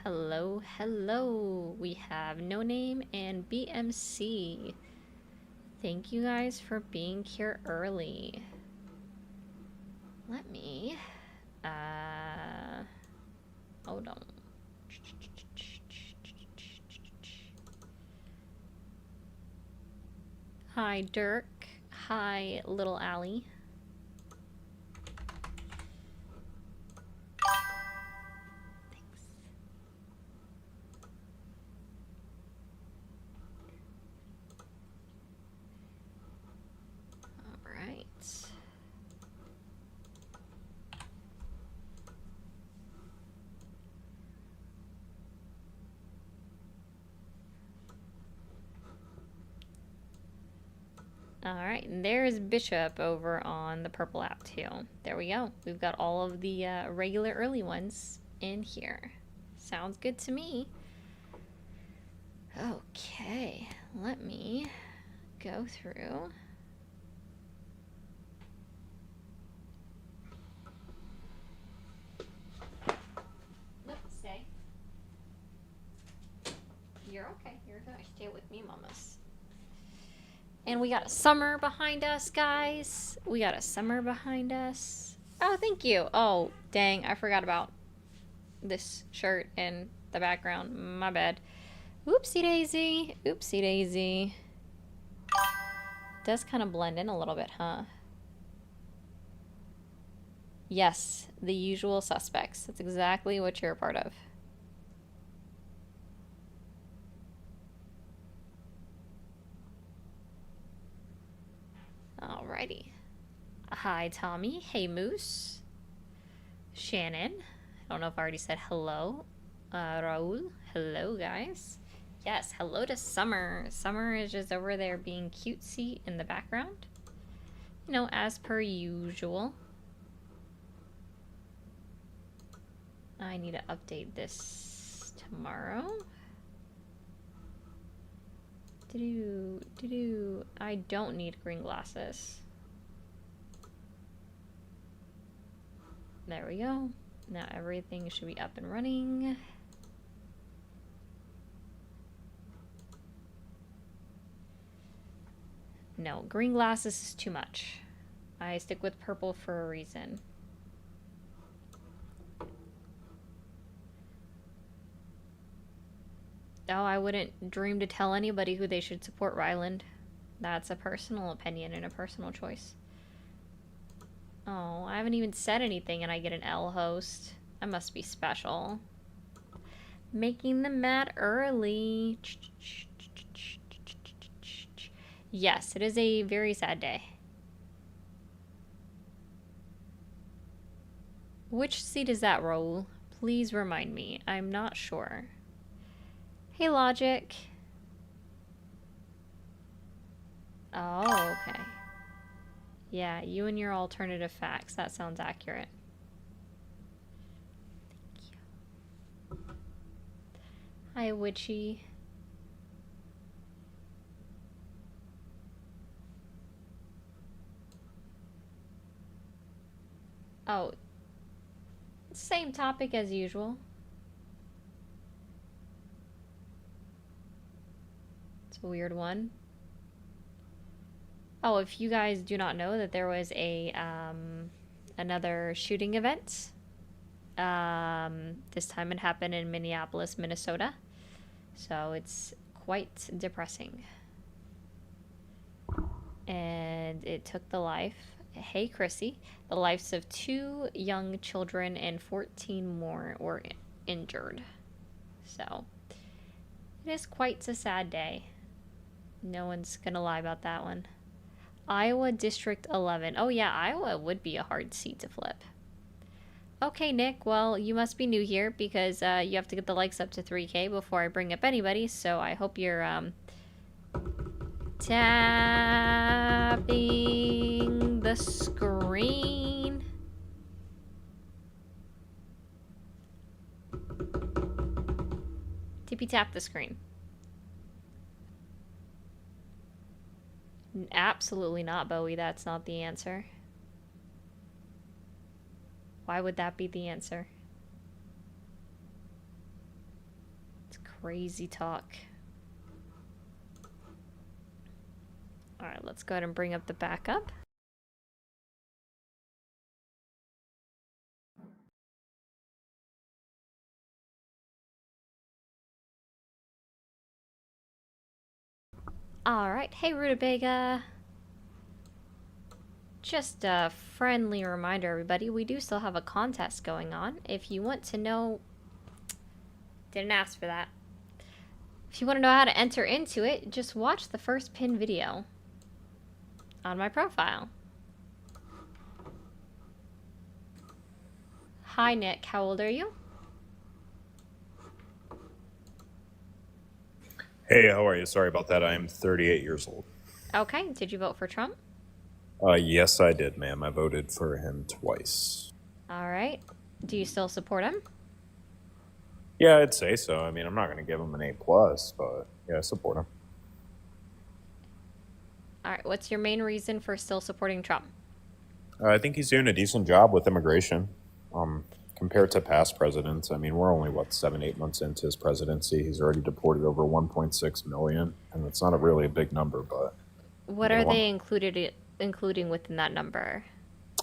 Hello, hello. We have No Name and BMC. Thank you guys for being here early. Let me, hold on. Hi, Dirk. Hi, Little Allie. All right. Alright, and there's Bishop over on the purple app too. There we go. We've got all of the regular early ones in here. Sounds good to me. Okay, let me go through. Nope, stay. You're okay. You're good. Stay with me, mamas. And we got a summer behind us, guys. We got a summer behind us. Oh, thank you. Oh, dang. I forgot about this shirt in the background. My bad. Oopsie daisy. Oopsie daisy. Does kind of blend in a little bit, huh? Yes, the usual suspects. That's exactly what you're a part of. Alrighty. Hi, Tommy. Hey, Moose. Shannon. I don't know if I already said hello. Raul. Hello, guys. Yes, hello to Summer. Summer is just over there being cutesy in the background. You know, as per usual. I need to update this tomorrow. I don't need green glasses. There we go. Now everything should be up and running. No, green glasses is too much. I stick with purple for a reason. Oh, I wouldn't dream to tell anybody who they should support, Ryland. That's a personal opinion and a personal choice. Oh, I haven't even said anything and I get an L host. I must be special. Making them mad early. Yes, it is a very sad day. Which seat is that, Raul? Please remind me. I'm not sure. Hey, Logic. Oh, okay. Yeah, you and your alternative facts. That sounds accurate. Thank you. Hi, Witchy. Oh, same topic as usual. It's a weird one. Oh, if you guys do not know that there was a another shooting event. This time it happened in Minneapolis, Minnesota. So it's quite depressing. And it took the life, hey Chrissy, the lives of 2 young children and 14 more were injured. So it is quite a sad day. No one's gonna lie about that one. Iowa District 11. Oh yeah, Iowa would be a hard seat to flip. Okay, Nick, well, you must be new here because you have to get the likes up to 3K before I bring up anybody, so I hope you're tapping the screen. Tippy tap the screen. Absolutely not, Bowie. That's not the answer. Why would that be the answer? It's crazy talk. Alright, let's go ahead and bring up the backup. Alright, hey Rutabaga. Just a friendly reminder, everybody, we do still have a contest going on. If you want to know... Didn't ask for that. If you want to know how to enter into it, just watch the first pinned video on my profile. Hi Nick, how old are you? Hey, how are you? Sorry about that. I am 38 years old. Okay, did you vote for Trump? Yes, I did, ma'am. I voted for him twice. Alright. Do you still support him? Yeah, I'd say so. I mean, I'm not going to give him an A+, but yeah, I support him. Alright, what's your main reason for still supporting Trump? I think he's doing a decent job with immigration. Compared to past presidents, I mean, we're only, 7, 8 months into his presidency. He's already deported over 1.6 million, and it's not really a big number, but... What are they including within that number?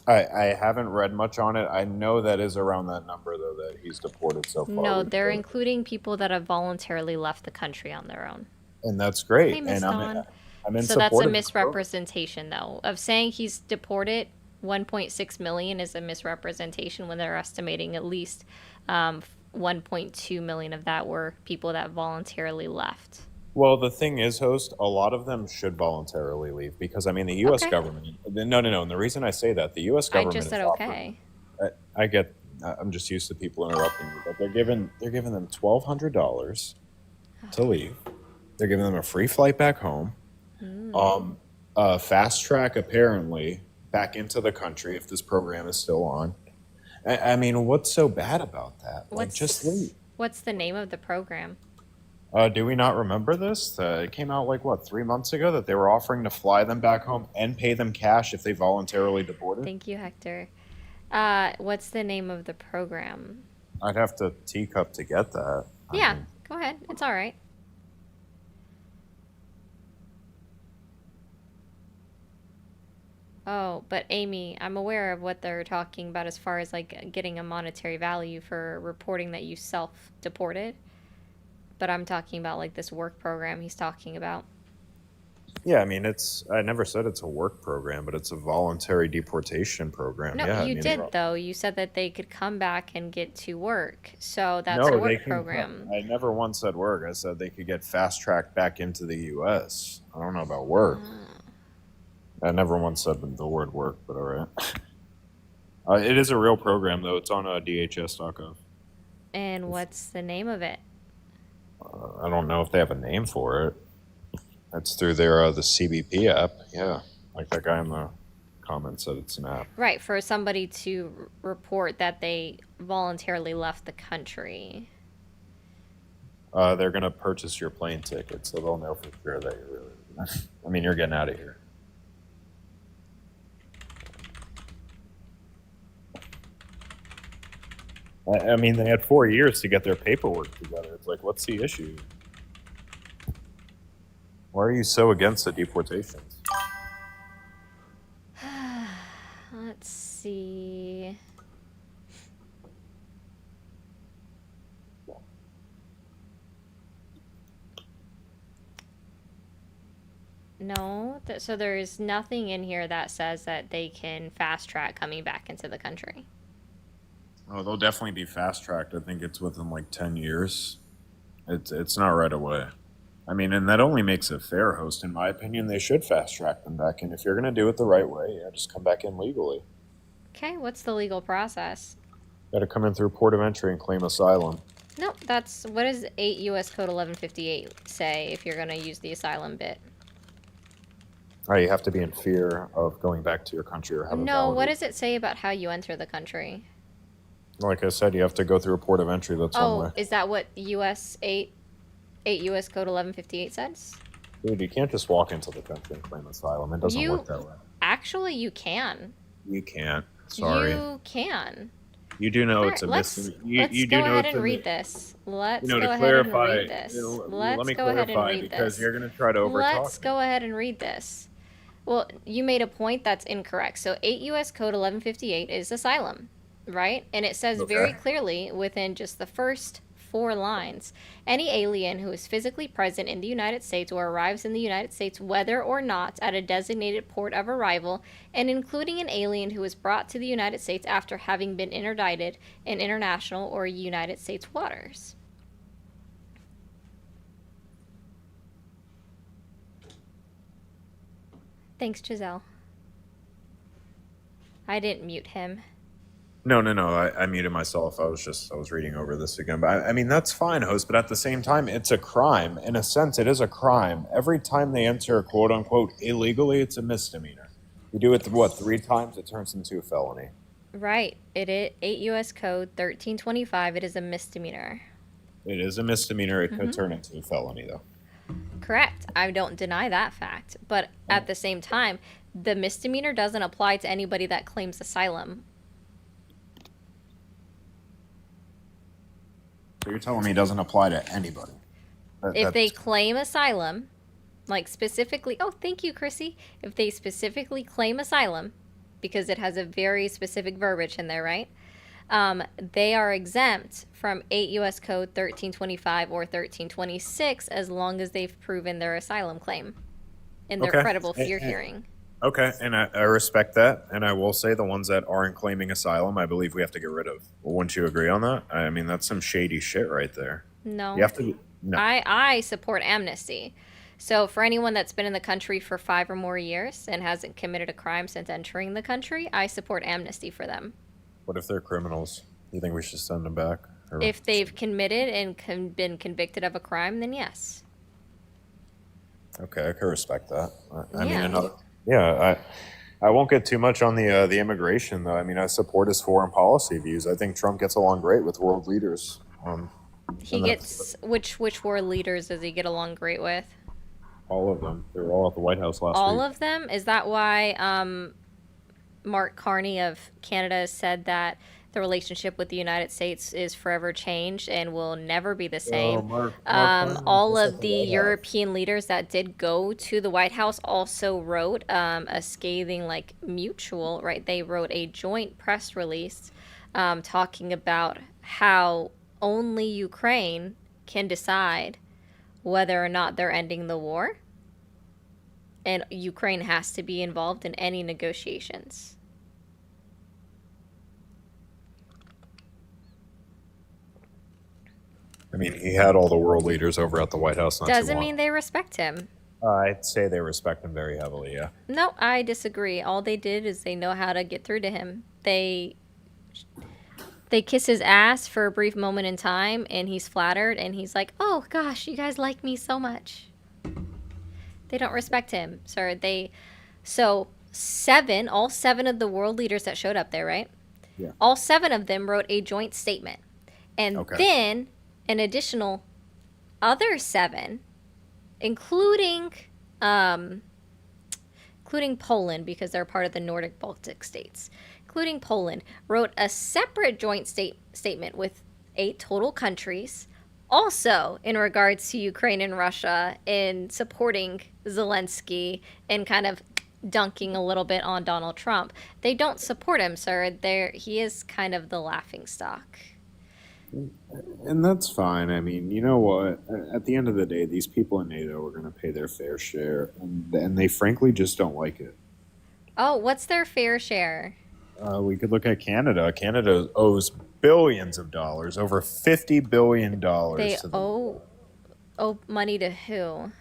I haven't read much on it. I know that is around that number, though, that he's deported so far. No, they're including people that have voluntarily left the country on their own. And that's great. Hey, Miss Dawn. I'm in So that's a misrepresentation, though. Of saying he's deported, 1.6 million is a misrepresentation when they're estimating at least 1.2 million of that were people that voluntarily left. Well, the thing is, host, a lot of them should voluntarily leave because, I mean, the U.S. government... No. And the reason I say that, the U.S. government... I just said okay. I'm just used to people interrupting me, but they're giving them $1,200 to leave. They're giving them a free flight back home. Fast track, apparently, back into the country if this program is still on. I mean, what's so bad about that? Just leave. What's the name of the program? Do we not remember this? It came out 3 months ago that they were offering to fly them back home and pay them cash if they voluntarily deported? Thank you, Hector. What's the name of the program? I'd have to teacup to get that. Yeah, go ahead. It's all right. Oh, but Amy, I'm aware of what they're talking about as far as getting a monetary value for reporting that you self-deported. But I'm talking about this work program he's talking about. Yeah, I mean, I never said it's a work program, but it's a voluntary deportation program. No, yeah, you did, though. You said that they could come back and get to work. So that's a work program. I never once said work. I said they could get fast-tracked back into the U.S. I don't know about work. I never once said the word work, but all right. It is a real program, though. It's on DHS.gov. And what's the name of it? I don't know if they have a name for it. It's through their the CBP app. Yeah, like that guy in the comments said it's an app. Right, for somebody to report that they voluntarily left the country. They're going to purchase your plane ticket, so they'll know for sure that you're really... I mean, you're getting out of here. I mean, they had 4 years to get their paperwork together. It's what's the issue? Why are you so against the deportations? Let's see. No, so there's nothing in here that says that they can fast track coming back into the country. Oh, they'll definitely be fast-tracked. I think it's within 10 years. It's not right away. I mean, and that only makes it fair, host. In my opinion, they should fast-track them back in. If you're going to do it the right way, yeah, just come back in legally. Okay, what's the legal process? Got to come in through port of entry and claim asylum. Nope, what does 8 U.S. Code 1158 say if you're going to use the asylum bit? You have to be in fear of going back to your country or have a valid... what does it say about how you enter the country? Like I said, you have to go through a port of entry. That's one way. Is that what 8 U.S. Code 1158 says? Dude, you can't just walk into the country and claim asylum. It doesn't You work that way. actually you can. You can't. Sorry. You can. You do know All it's right, a misdemeanor. let's You do go know ahead it's and a read this. you Let's know, to go ahead and clarify. read this. Let Let's me go ahead and clarify read because this. you're gonna try to overtalk Let's me. go ahead and read this. Well, you made a point that's incorrect. So 8 U.S. Code 1158 is asylum, right? And it says very Okay. clearly within just the first 4 lines, any alien who is physically present in the United States or arrives in the United States, whether or not at a designated port of arrival, and including an alien who is brought to the United States after having been interdicted in international or United States waters. Thanks, Giselle. I didn't mute him. No, no, no. I muted myself. I was reading over this again. But I mean, that's fine, host. But at the same time, it's a crime. In a sense, it is a crime. Every time they enter quote unquote illegally, it's a misdemeanor. You do it what 3 times, it turns into a felony. Right. It is 8 U.S. Code 1325. It is a misdemeanor. It is a misdemeanor. It could Mm-hmm. turn into a felony, though. Correct. I don't deny that fact. But at the same time, the misdemeanor doesn't apply to anybody that claims asylum. So you're telling me it doesn't apply to anybody? If they That's claim asylum, like specifically, oh, thank you, Chrissy. If they specifically claim asylum, because it has a very specific verbiage in there, right? They are exempt from 8 U.S. Code 1325 or 1326 as long as they've proven their asylum claim in their okay. credible fear hearing. Okay, and I respect that, and I will say the ones that aren't claiming asylum, I believe we have to get rid of. Wouldn't you agree on that? I mean, that's some shady shit right there. You No. have to. No. I support amnesty. So for anyone that's been in the country for 5 or more years and hasn't committed a crime since entering the country, I support amnesty for them. What if they're criminals? You think we should send them back? Or... If they've committed and been convicted of a crime, then yes. Okay, I can respect that. I mean, Yeah. another. Yeah, I won't get too much on the immigration though. I mean, I support his foreign policy views. I think Trump gets along great with world leaders. He And gets which world leaders does he get along great with? all of them. They were all at the White House last All week. of them? Is that why Mark Carney of Canada said that the relationship with the United States is forever changed and will never be the same? Mark Carney All was at of the the White House. European leaders that did go to the White House also wrote a scathing, like, mutual, right? They wrote a joint press release talking about how only Ukraine can decide whether or not they're ending the war, and Ukraine has to be involved in any negotiations. I mean, he had all the world leaders over at the White House not too Doesn't long. mean they respect him. I'd say they respect him very heavily. Yeah. No, I disagree. All they did is they know how to get through to him. They kiss his ass for a brief moment in time, and he's flattered, and he's like, "Oh gosh, you guys like me so much." They don't respect him, sir. So all 7 of the world leaders that showed up there, right? Yeah. All 7 of them wrote a joint statement, and Okay. then an additional other 7, including including Poland, because they're part of the Nordic Baltic states, including Poland, wrote a separate joint statement with 8 total countries, also in regards to Ukraine and Russia, in supporting Zelensky and kind of dunking a little bit on Donald Trump. They don't support him, sir. He is kind of the laughing stock. And that's fine. I mean, you know what? At the end of the day, these people in NATO are going to pay their fair share, and they frankly just don't like it. Oh, what's their fair share? We could look at Canada. Canada owes billions of dollars, over $50 billion They to owe money to who?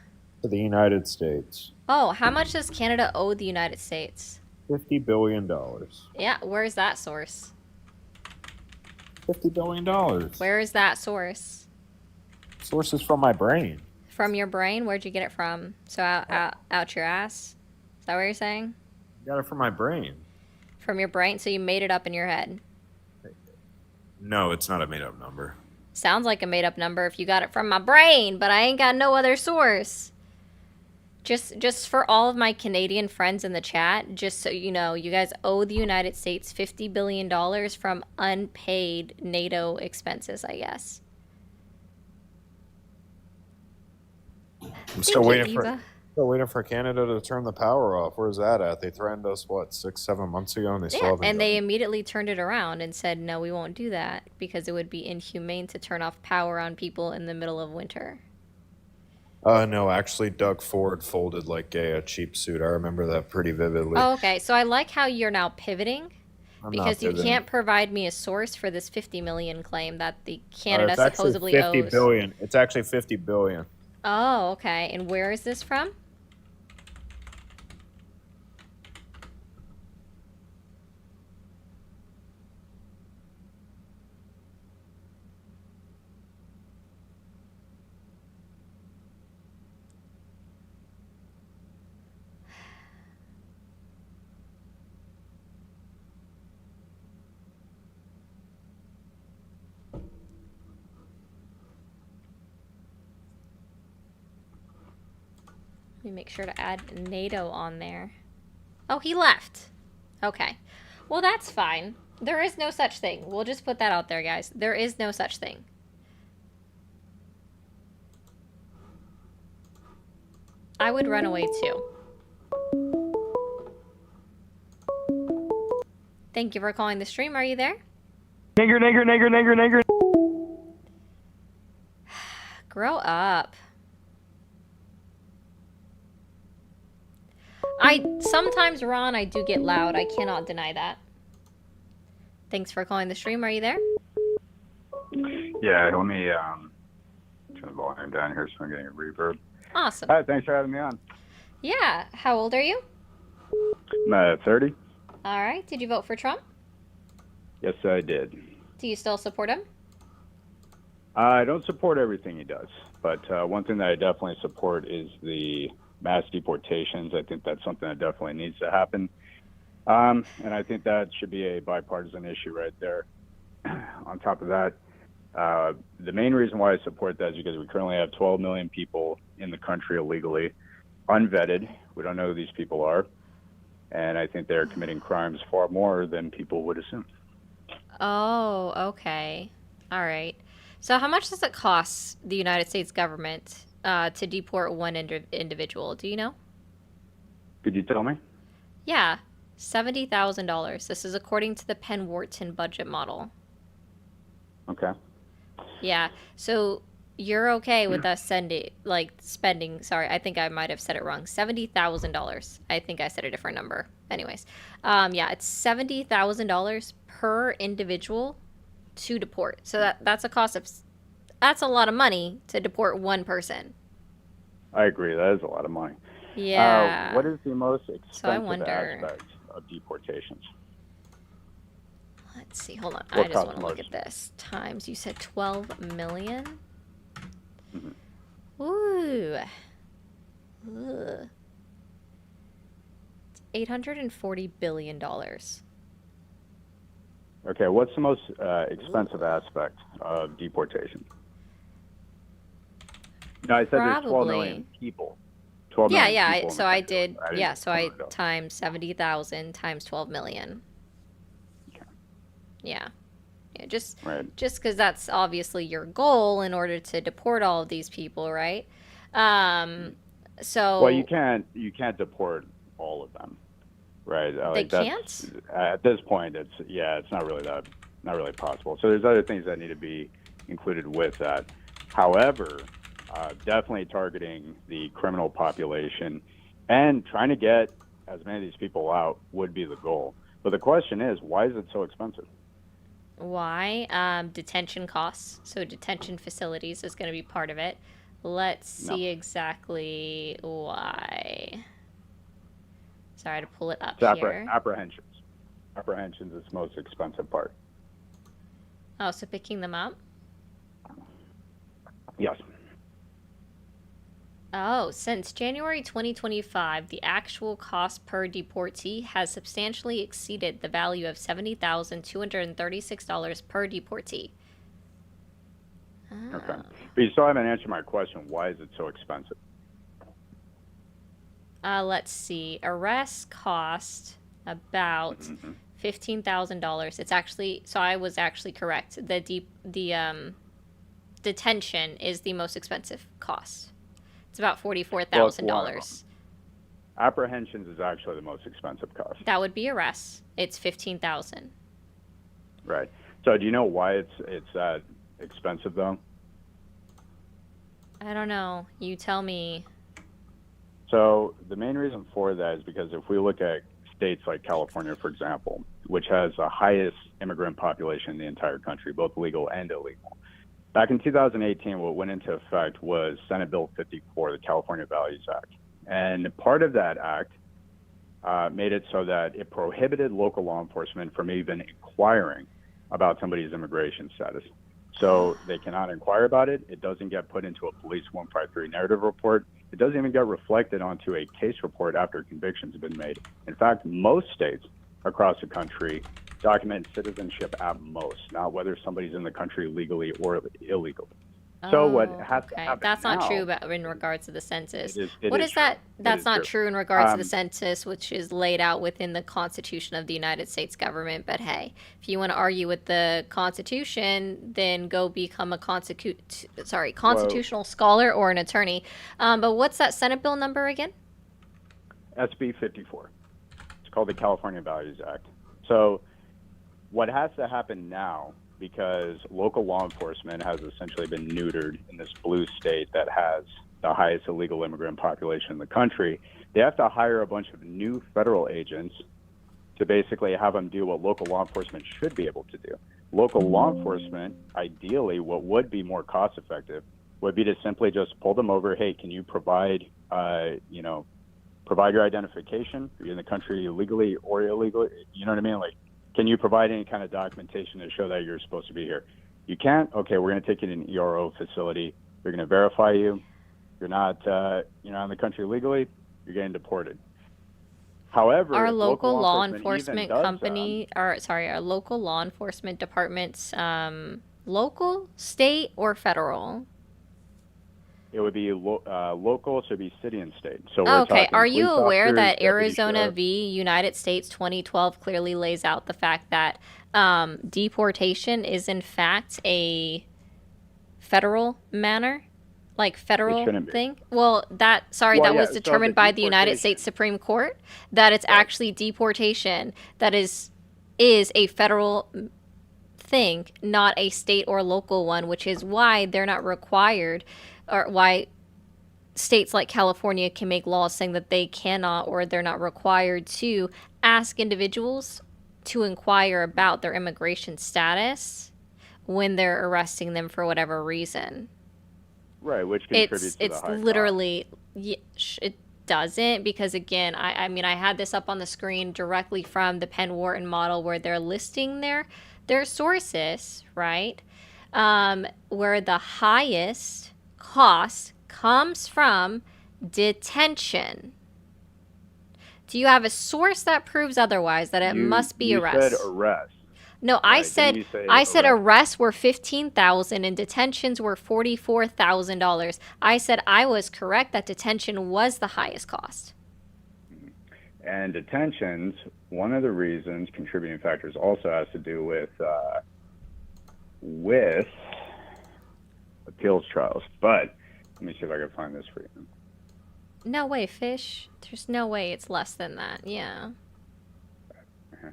the United States. Oh, how much does Canada owe the United States? $50 billion. Yeah, where's that source? $50 billion. Where is that source? Sources from my brain. From your brain? Where'd you get it from? So out your ass? Is that what you're saying? Got it from my brain. From your brain? So you made it up in your head? No, it's not a made up number. Sounds like a made up number if you got it from my brain, but I ain't got no other source. Just for all of my Canadian friends in the chat, just so you know, you guys owe the United States $50 billion from unpaid NATO expenses, I guess. I'm Thank you, Eva. still waiting for Canada to turn the power off. Where's that at? They threatened us what 6, 7 months ago, and they still Yeah, haven't and done they it. immediately turned it around and said, no, we won't do that because it would be inhumane to turn off power on people in the middle of winter. No, actually, Doug Ford folded like a cheap suit. I remember that pretty vividly. Oh, okay. So I like how you're now pivoting I'm not because you pivoting. can't provide me a source for this 50 million claim that the Canada It's actually supposedly 50 owes. billion. It's actually 50 billion. Oh, okay. And where is this from? Let me make sure to add NATO on there. Oh, he left. Okay. Well, that's fine. There is no such thing. We'll just put that out there, guys. There is no such thing. I would run away too. Thank you for calling the stream. Are you there? Nigger, nigger, nigger, nigger, nigger. Grow up. Sometimes, Ron, I do get loud. I cannot deny that. Thanks for calling the stream. Are you there? Yeah, let me turn the volume down here so I'm getting a reverb. Awesome. Hi, thanks for having me on. Yeah. How old are you? I'm 30. All right. Did you vote for Trump? Yes, I did. Do you still support him? I don't support everything he does, but one thing that I definitely support is the mass deportations. I think that's something that definitely needs to happen. And I think that should be a bipartisan issue right there. On top of that, the main reason why I support that is because we currently have 12 million people in the country illegally, unvetted. We don't know who these people are. And I think they're committing crimes far more than people would assume. Oh, okay. All right. So how much does it cost the United States government to deport one individual? Do you know? Could you tell me? Yeah, $70,000. This is according to the Penn Wharton budget model. Okay. Yeah. So you're okay with us spending, sorry, I think I might have said it wrong. $70,000. I think I said a different number. Anyways. Yeah, it's $70,000 per individual to deport. So that's a lot of money to deport one person. I agree. That is a lot of money. Yeah. What is the most So I expensive wonder. aspect of deportations? Let's see. Hold on. What I just costs want to look most? at this. Times, you said 12 million? Mm-hmm. Ooh. Ugh. It's $840 billion. Okay, what's the most expensive aspect of deportation? No, I said there's 12 million Probably. people. 12 Yeah, million yeah. people in the So I country. did. didn't Yeah, so I count it up. times 70,000 times 12 million. Okay. Yeah. Yeah, just Right. because that's obviously your goal in order to deport all of these people, right? So Well, you can't deport all of them, right? they Like that's can't? at this point, it's not really possible. So there's other things that need to be included with that. However, definitely targeting the criminal population and trying to get as many of these people out would be the goal. But the question is, why is it so expensive? Why? Detention costs. So detention facilities is going to be part of it. Let's No. see exactly why. Sorry, to pull it up It's here. apprehensions. Apprehensions is the most expensive part. Oh, so picking them up? Yes. Oh, since January 2025, the actual cost per deportee has substantially exceeded the value of $70,236 per deportee. Okay. But you still haven't answered my question. Why is it so expensive? Let's see. Arrests cost about $15,000. It's actually, so I was actually correct. The detention is the most expensive cost. It's about Well, it's one of them. $44,000. Apprehensions is actually the most expensive cost. That would be arrests. It's 15,000. Right. So do you know why it's that expensive though? I don't know. You tell me. So the main reason for that is because if we look at states like California, for example, which has the highest immigrant population in the entire country, both legal and illegal. Back in 2018, what went into effect was Senate Bill 54, the California Values Act. And part of that act made it so that it prohibited local law enforcement from even inquiring about somebody's immigration status. So they cannot inquire about it. It doesn't get put into a police 153 narrative report. It doesn't even get reflected onto a case report after convictions have been made. In fact, most states across the country document citizenship at most, not whether somebody's in the country legally or illegally. So what has to happen That's now, not true in regards to the census. it What is is that? true. It That's is not true. true in regards to the census, which is laid out within the Constitution of the United States government. But hey, if you want to argue with the Constitution, then go become a constitutional scholar or an attorney. But what's that Senate bill number again? SB 54. It's called the California Values Act. So what has to happen now, because local law enforcement has essentially been neutered in this blue state that has the highest illegal immigrant population in the country, they have to hire a bunch of new federal agents to basically have them do what local law enforcement should be able to do. Local law enforcement, ideally, what would be more cost effective would be to simply just pull them over. Hey, can you provide your identification? Are you in the country legally or illegally? You know what I mean? Like, can you provide any kind of documentation to show that you're supposed to be here? You can't? Okay, we're going to take you to an ERO facility. They're going to verify you. You're not in the country legally. You're getting deported. However, Our if local law even enforcement does company, or sorry, our local law enforcement departments, local, state, or federal? it would be local, so it'd be city and state. So we're Okay, talking are you police aware officers, that deputy Arizona sheriff. v. United States 2012 clearly lays out the fact that deportation is in fact a federal manner? Like federal shouldn't be. thing? Well, that Well, was yeah, so determined the by the United deportation- States Supreme Court that it's Right. actually deportation that is a federal thing, not a state or local one, which is why they're not required, or why states like California can make laws saying that they cannot or they're not required to ask individuals to inquire about their immigration status when they're arresting them for whatever reason. Right, which contributes to the It's high literally it doesn't, because again, I mean, I had this up on the screen directly from the Penn Wharton model where they're listing their sources, right? Where the highest cost comes from detention. Do you have a source that proves otherwise, that it must be arrest? You said arrest. No, Right, didn't you say I said arrest? arrests were 15,000 and detentions were $44,000. I said I was correct that detention was the highest cost. And detentions, one of the reasons, contributing factors, also has to do with appeals trials. But let me see if I can find this for you. No way, fish. There's no way it's less than that. Yeah. Okay.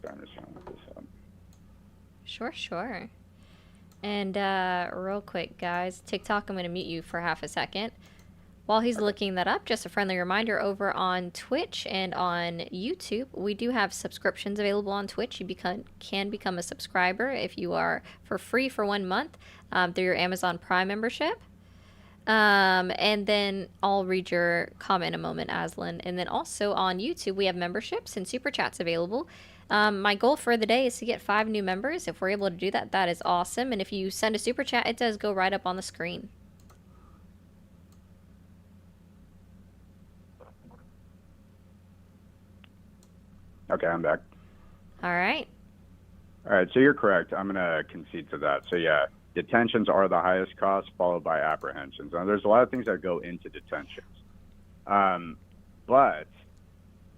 So I'm just trying to look this up. Sure. And real quick, guys, TikTok, I'm going to mute you for half a second. While he's looking that up, just a friendly reminder, over on Twitch and on YouTube, we do have subscriptions available on Twitch. You can become a subscriber if you are for free for 1 month through your Amazon Prime membership. And then I'll read your comment in a moment, Aslan. And then also on YouTube, we have memberships and super chats available. My goal for the day is to get 5 new members. If we're able to do that, that is awesome. And if you send a super chat, it does go right up on the screen. Okay, I'm back. All right. All right, so you're correct. I'm going to concede to that. So yeah, Detentions are the highest cost, followed by apprehensions. Now, there's a lot of things that go into detentions. But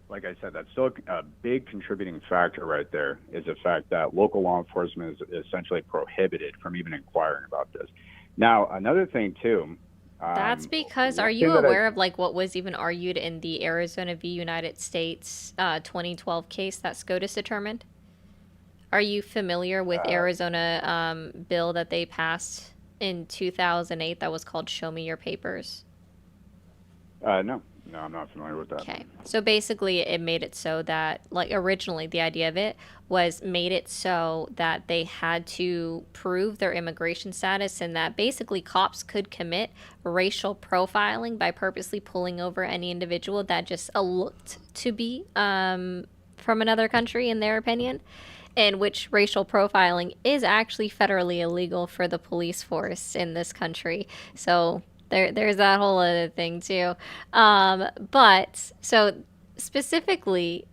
like I said, that's still a big contributing factor right there, is the fact that local law enforcement is essentially prohibited from even inquiring about this. Now, another thing too. That's because, are One you thing that aware of like what was even argued in the Arizona v. United States 2012 case that SCOTUS determined? Are you familiar with Arizona bill that they passed in 2008 that was called Show Me Your Papers? No, I'm not familiar with that. Okay. So basically, it made it so that, like, originally the idea of it was made it so that they had to prove their immigration status, and that basically cops could commit racial profiling by purposely pulling over any individual that just looked to be from another country, in their opinion, in which racial profiling is actually federally illegal for the police force in this country. So there's that whole other thing too. But so specifically,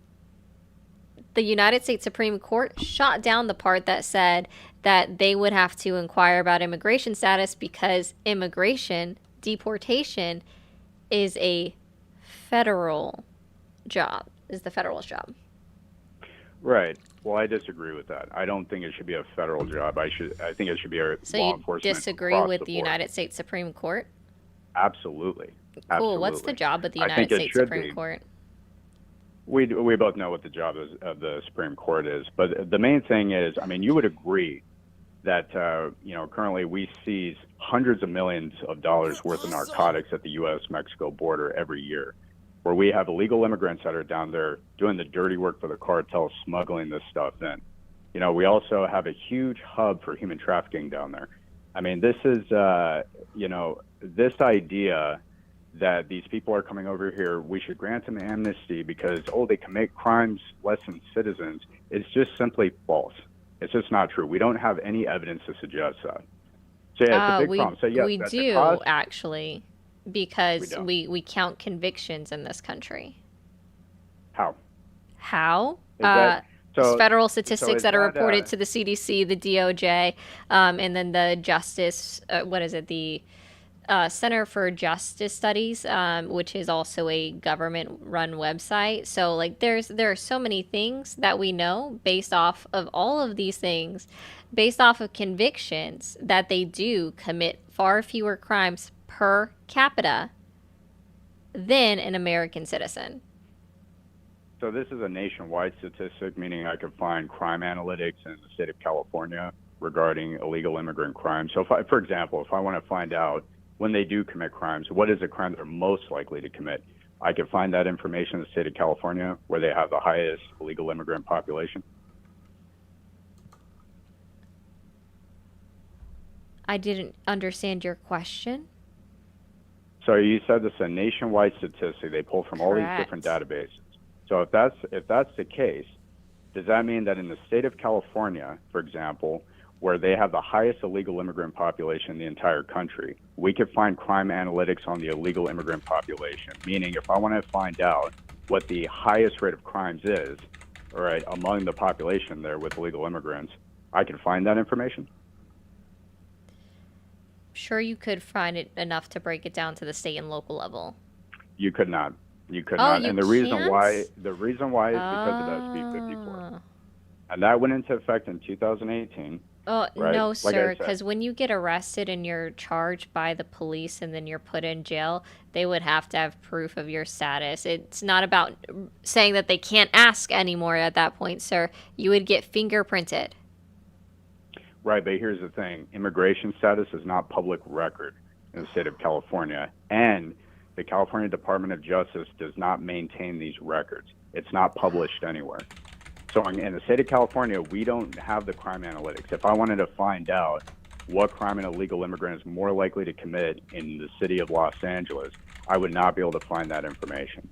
the United States Supreme Court shot down the part that said that they would have to inquire about immigration status because deportation, is a federal job, is the federal's job. Right. Well, I disagree with that. I don't think it should be a federal job. I think it should be a So law you enforcement. disagree with the board. United States Supreme Court? Absolutely. Cool. Absolutely. What's the job of the I think United it States should Supreme be. Court? We both know what the job of the Supreme Court is, but the main thing is, I mean, you would agree that currently we seize hundreds of millions of dollars worth of narcotics at the U.S.-Mexico border every year, where we have illegal immigrants that are down there doing the dirty work for the cartel, smuggling this stuff in. We also have a huge hub for human trafficking down there. I mean, this is, this idea that these people are coming over here, we should grant them amnesty because, they commit crimes less than citizens, is just simply false. It's just not true. We don't have any evidence to suggest that. So, yeah, it's a big problem. So, yes, we do, actually, because we count convictions in this country. How? Federal statistics that are reported to the CDC, the DOJ, and then the Justice, the Center for Justice Studies, which is also a government-run website. So, like, there are so many things that we know based off of all of these things, based off of convictions, that they do commit far fewer crimes per capita than an American citizen. So this is a nationwide statistic, meaning I could find crime analytics in the state of California regarding illegal immigrant crimes. So, for example, if I want to find out when they do commit crimes, what is the crime they're most likely to commit, I could find that information in the state of California, where they have the highest illegal immigrant population. I didn't understand your question. So you said this is a nationwide statistic they pull from all these different databases. So if that's the case, does that mean that in the state of California, for example, where they have the highest illegal immigrant population in the entire country, we could find crime analytics on the illegal immigrant population? Meaning, if I want to find out what the highest rate of crimes is, all right, among the population there with illegal immigrants, I can find that information? Sure, you could find it enough to break it down to the state and local level. You could not. You could not. And the reason can't? why is because of SB 54. And that went into effect in 2018. Oh, right? no, Like sir, I said. because when you get arrested and you're charged by the police and then you're put in jail, they would have to have proof of your status. It's not about saying that they can't ask anymore at that point, sir. You would get fingerprinted. Right, but here's the thing. Immigration status is not public record in the state of California. And the California Department of Justice does not maintain these records. It's not published anywhere. So in the state of California, we don't have the crime analytics. If I wanted to find out what crime an illegal immigrant is more likely to commit in the city of Los Angeles, I would not be able to find that information.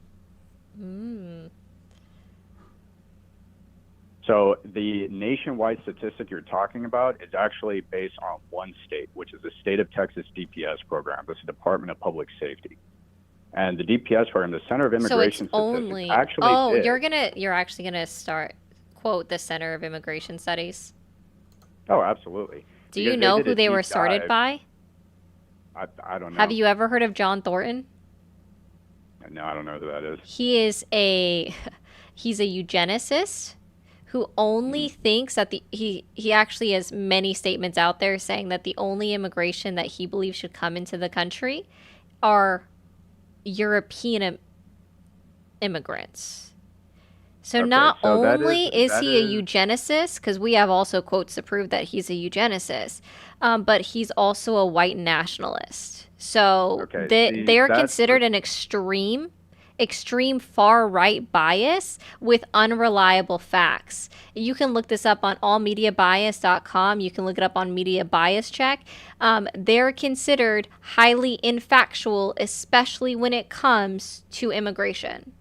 So the nationwide statistic you're talking about is actually based on one state, which is the state of Texas DPS program. This is the Department of Public Safety. And the DPS program, the Center of Immigration Statistics, actually you're actually gonna start quote the Center of Immigration Studies. Oh, absolutely. Do you because they know did who a they were deep started dive. by? I don't Have know. you ever heard of John Thornton? No, I don't know who that is. He is a he's a eugenicist who only Mhm. thinks that he actually has many statements out there saying that the only immigration that he believes should come into the country are European immigrants. So Okay, not so only is that he a is eugenicist, because we have also quotes to prove that he's a eugenicist, but he's also a white nationalist. So okay. See, they're that's considered an extreme far right bias with unreliable facts. You can look this up on allmediabias.com. You can look it up on Media Bias Check. They're considered highly infactual, especially when it comes to immigration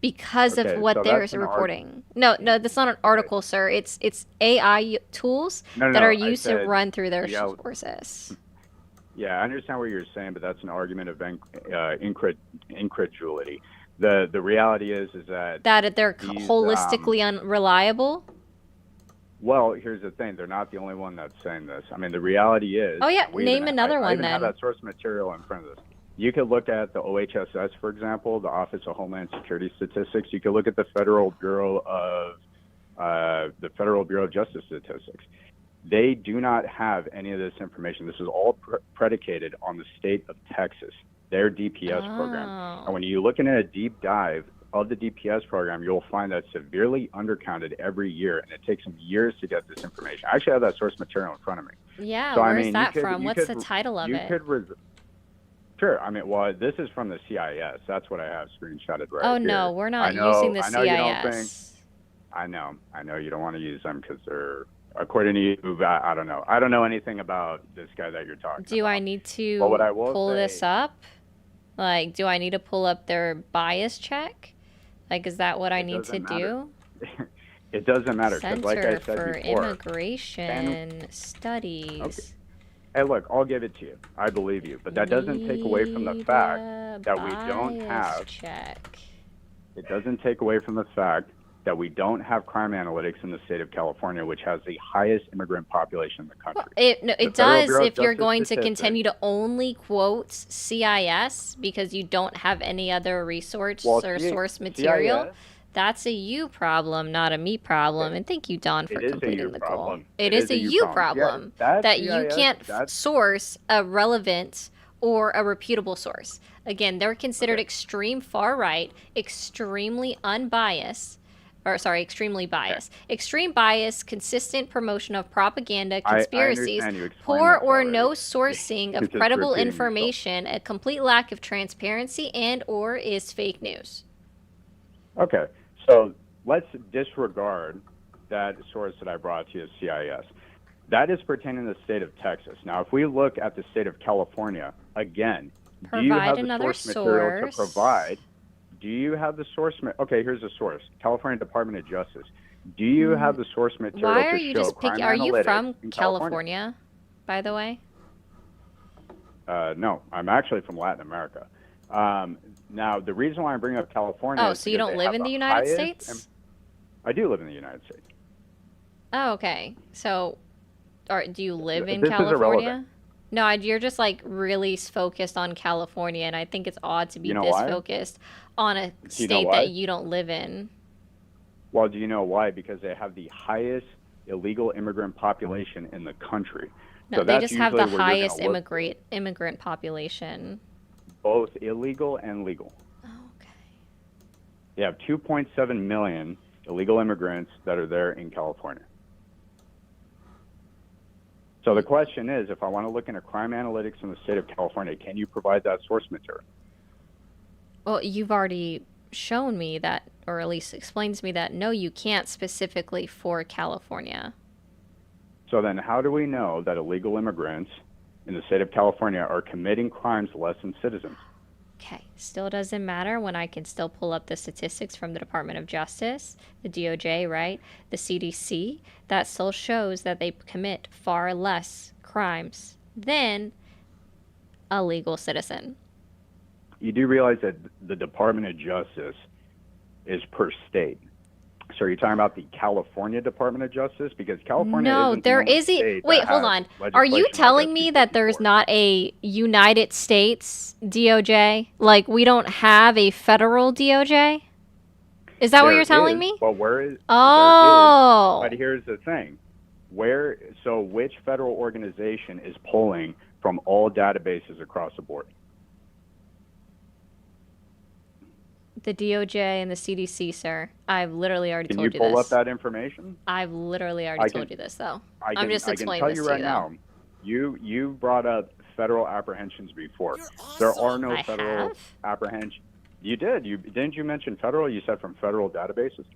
because of okay. what So they're that's an art. reporting. No, no, that's not an Okay. article, sir. It's AI tools No, no, that are no. I used to said, run through their yeah, sources. yeah. I understand what you're saying, but that's an argument of incredulity. The reality is that That they're these holistically unreliable. well, here's the thing. They're not the only one that's saying this. I mean, the reality is, Oh yeah, and name another I one even have then. that source material in front of us. You could look at the OHSS, for example, the Office of Homeland Security statistics. You could look at the Federal Bureau of Justice statistics. They do not have any of this information. This is all predicated on the state of Texas, their DPS program. And Oh. when you look into a deep dive of the DPS program, you'll find that severely undercounted every year, and it takes them years to get this information. I actually have that source material in front of me. Yeah, So I where's mean, that from? What's the title of it? sure. I mean, well, this is from the CIS. That's what I have screenshotted Oh right no, here. we're not using the I know you don't think. CIS. I know you don't want to use them because they're, according to you, I don't know. I don't know anything about this guy that you're talking Do I about. need But what to I will pull this say, up? Like, do I need to pull up their bias check? Like, is that what I it need to doesn't matter. do? It doesn't matter because, like I Center said for before, and Immigration okay, Studies. hey, look, I'll give it to you. I believe you, but that doesn't take away from the fact Media that we don't bias have. check. It doesn't take away from the fact that we don't have crime analytics in the state of California, which has the highest immigrant population in the Well, country. no, The it Federal does Bureau of if you're Justice going to statistics. continue to only quote CIS because you don't have any other resource Well, or source material. CIS, That's a you problem, not a me problem. it, And thank you, Don, for it is a completing you the goal. problem. It It is is a a you you problem. Yeah, problem that that you CIS, can't that's source a relevant or a reputable source. Again, they're considered okay. extreme far right, extremely unbiased, or sorry, extremely Okay. biased. Extreme bias, consistent promotion of propaganda, I conspiracies, understand you explained poor this or already. no sourcing You're of just credible repeating yourself. information, a complete lack of transparency, and or is fake news. Okay, so let's disregard that source that I brought to you, CIS. That is pertaining to the state of Texas. Now, if we look at the state of California, again, do you Provide have the another source material to source. provide? Do you have the source? Okay, here's the source: California Department of Justice. Do you have the source material Why are to you show just crime picking? Are you analytics from in California? California, by the way? No, I'm actually from Latin America. Now, the reason why I'm bringing up California Oh, is so you because don't they live have in the the United highest. States? I do live in the United States. Oh, okay. So, do you live in This is irrelevant. California? No, you're just like really focused on California, and I think it's odd to be You know this why? focused on a Do you know state that why? you don't live in. Well, do you know why? Because they have the highest illegal immigrant population in the country. No, So they that's just have usually the where you're going highest to look for, immigrant population. both illegal and legal. Oh, okay. They have 2.7 million illegal immigrants that are there in California. So the question is, if I want to look into crime analytics in the state of California, can you provide that source material? Well, you've already shown me that, or at least explained to me that no, you can't specifically for California. So then how do we know that illegal immigrants in the state of California are committing crimes less than citizens? Okay, still doesn't matter when I can still pull up the statistics from the Department of Justice, the DOJ, right? The CDC. That still shows that they commit far less crimes than a legal citizen. You do realize that the Department of Justice is per state. Are you talking about the California Department of Justice? Because California No, isn't the there only is a state wait, that hold has on. Are you legislation like telling SB me that there's 54. not a United States DOJ? Like we don't have a federal DOJ? Is that what There you're telling is, me? but where is there is? But Oh. here's the thing: which federal organization is pulling from all databases across the board? The DOJ and the CDC, sir. I've literally already Can you told you pull up this. that information? I've literally already I told can you this, though. I I'm can just I can explaining tell this you to right you, though. now. You brought up federal apprehensions before. There are no I federal have? apprehension. You did. Didn't you mention federal? You said from federal databases.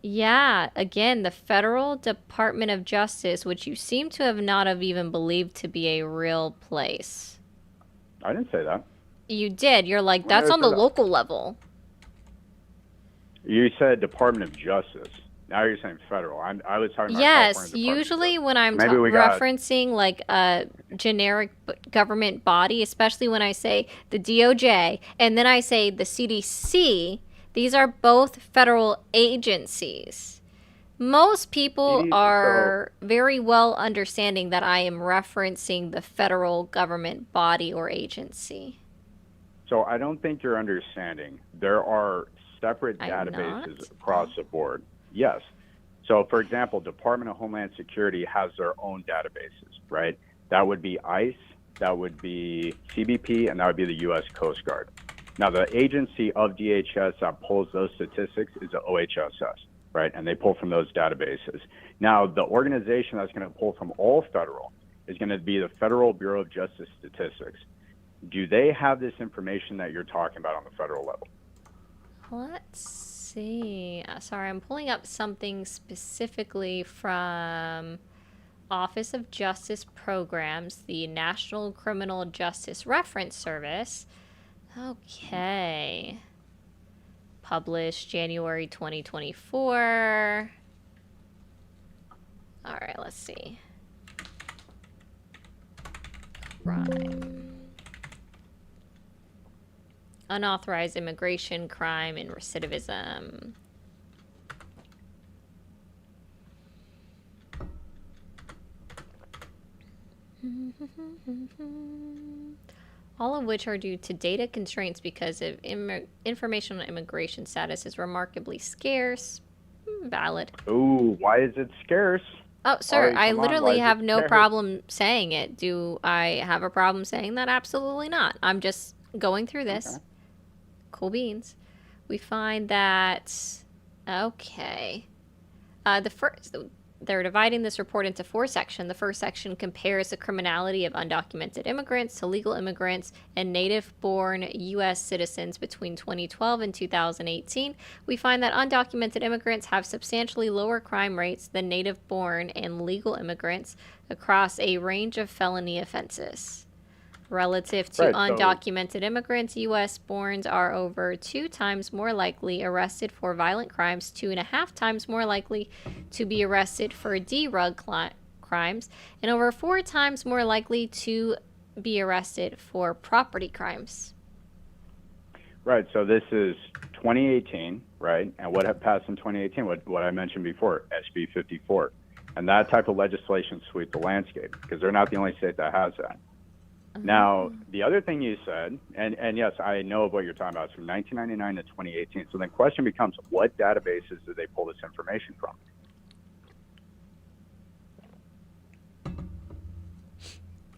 Yeah, again, the Federal Department of Justice, which you seem to have not have even believed to be a real place. I didn't say that. You did. You're like, When did that's I on say the that? local level. You said Department of Justice. Now you're saying federal. I was talking about California Yes, Department of usually Justice. when I'm Maybe we got. referencing like a generic government body, especially when I say the DOJ and then I say the CDC, these are both federal agencies. Most people So are very well understanding that I am referencing the federal government body or agency. So I don't think you're understanding. There are separate I'm not. databases across the board. Yes. So, for example, Department of Homeland Security has their own databases, right? That would be ICE, that would be CBP, and that would be the U.S. Coast Guard. Now, the agency of DHS that pulls those statistics is the OHSS, right? And they pull from those databases. Now, the organization that's going to pull from all federal is going to be the Federal Bureau of Justice Statistics. Do they have this information that you're talking about on the federal level? Let's see. Sorry, I'm pulling up something specifically from Office of Justice Programs, the National Criminal Justice Reference Service. Okay. Published January 2024. All right, let's see. Crime. Unauthorized immigration, crime, and recidivism. All of which are due to data constraints because of information on immigration status is remarkably scarce. Valid. Ooh, why is it scarce? Oh, sir, Ari, I come on, why literally is it have no scarce? problem saying it. Do I have a problem saying that? Absolutely not. I'm just going through this. Okay. Cool beans. We find that, okay. They're dividing this report into 4 sections. The first section compares the criminality of undocumented immigrants to legal immigrants and native-born U.S. citizens between 2012 and 2018. We find that undocumented immigrants have substantially lower crime rates than native-born and legal immigrants across a range of felony offenses. Relative to Right, so undocumented immigrants, U.S. borns are over 2 times more likely arrested for violent crimes, 2.5 times more likely to be arrested for drug crimes, and over 4 times more likely to be arrested for property crimes. right, so this is 2018, right? And what had passed in 2018? What I mentioned before, SB 54, and that type of legislation sweep the landscape because they're not the only state that has that. Now, the other thing you said, and yes, I know of what you're talking about, it's from 1999 to 2018. So the question becomes, what databases do they pull this information from?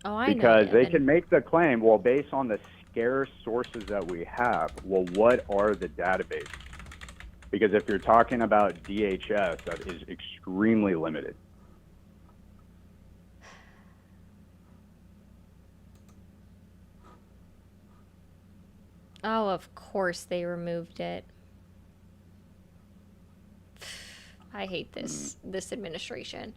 Oh, I know. Because they Devin. can make the claim, well, based on the scarce sources that we have, well, what are the databases? Because if you're talking about DHS, that is extremely limited. Oh, of course they removed it. I hate this administration.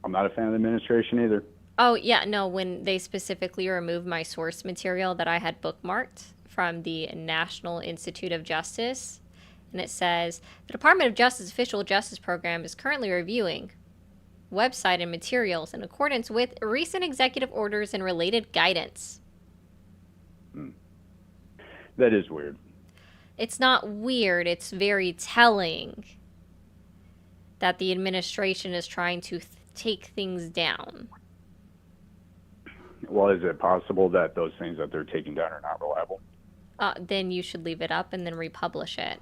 I'm not a fan of the administration either. Oh, yeah, no, when they specifically removed my source material that I had bookmarked from the National Institute of Justice, and it says, the Department of Justice Official Justice Program is currently reviewing website and materials in accordance with recent executive orders and related guidance. That is weird. It's not weird, it's very telling that the administration is trying to take things down. Well, is it possible that those things that they're taking down are not reliable? Then you should leave it up and then republish it.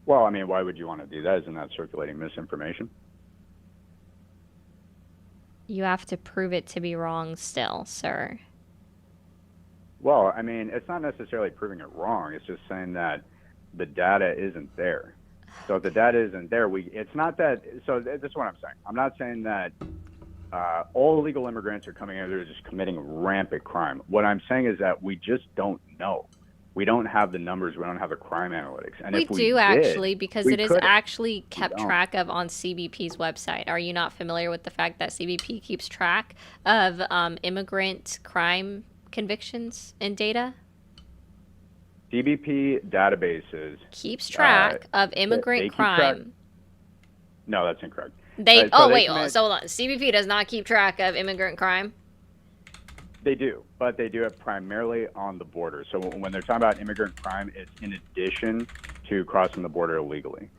Well, I mean, why would you want to do that? Isn't that circulating misinformation? You have to prove it to be wrong still, sir. Well, I mean, it's not necessarily proving it wrong. It's just saying that the data isn't there. So if the data isn't there, it's not that. So this is what I'm saying. I'm not saying that all illegal immigrants are coming in there just committing rampant crime. What I'm saying is that we just don't know. We don't have the numbers. We don't have the crime analytics. And We if we do did, actually, because we it is could. actually kept don't. track of on CBP's website. Are you not familiar with the fact that CBP keeps track of immigrant crime convictions and data? CBP databases Keeps track of they immigrant keep track. crime. No, that's incorrect. They So they wait, commit- so hold on. CBP does not keep track of immigrant crime. They do, but they do it primarily on the border. So when they're talking about immigrant crime, it's in addition to crossing the border illegally.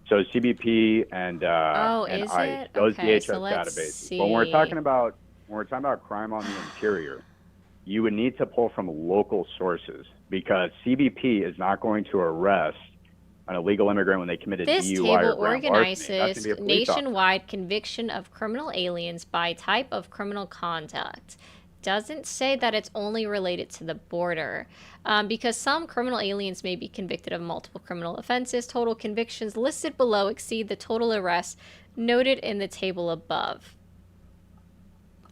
So CBP and Is ICE, it? those Okay, DHS so let's databases. see. But when we're talking about crime on the interior, you would need to pull from local sources because CBP is not going to arrest an illegal immigrant when they commit a This DUI table or grand larceny. That's organizes gonna be a police officer. nationwide conviction of criminal aliens by type of criminal conduct. Doesn't say that it's only related to the border, because some criminal aliens may be convicted of multiple criminal offenses. Total convictions listed below exceed the total arrests noted in the table above.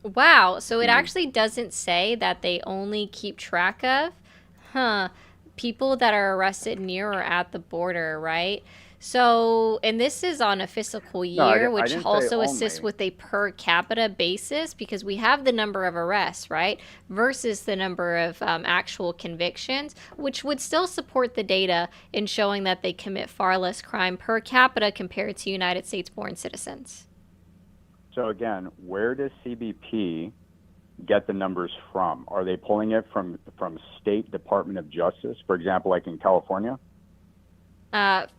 Wow, so it actually doesn't say that they only keep track of, people that are arrested near or at the border, right? So, and this is on a fiscal No, I year, didn't- I which didn't say also assists only. with a per capita basis because we have the number of arrests, right? Versus the number of actual convictions, which would still support the data in showing that they commit far less crime per capita compared to United States born citizens. So again, where does CBP get the numbers from? Are they pulling it from State Department of Justice, for example, like in California?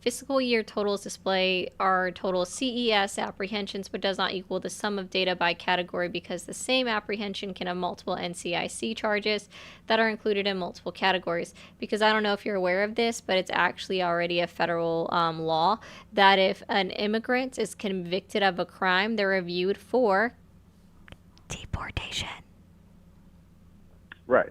Fiscal year totals display our total CES apprehensions, but does not equal the sum of data by category because the same apprehension can have multiple NCIC charges that are included in multiple categories. Because I don't know if you're aware of this, but it's actually already a federal law that if an immigrant is convicted of a crime, they're reviewed for deportation. Right.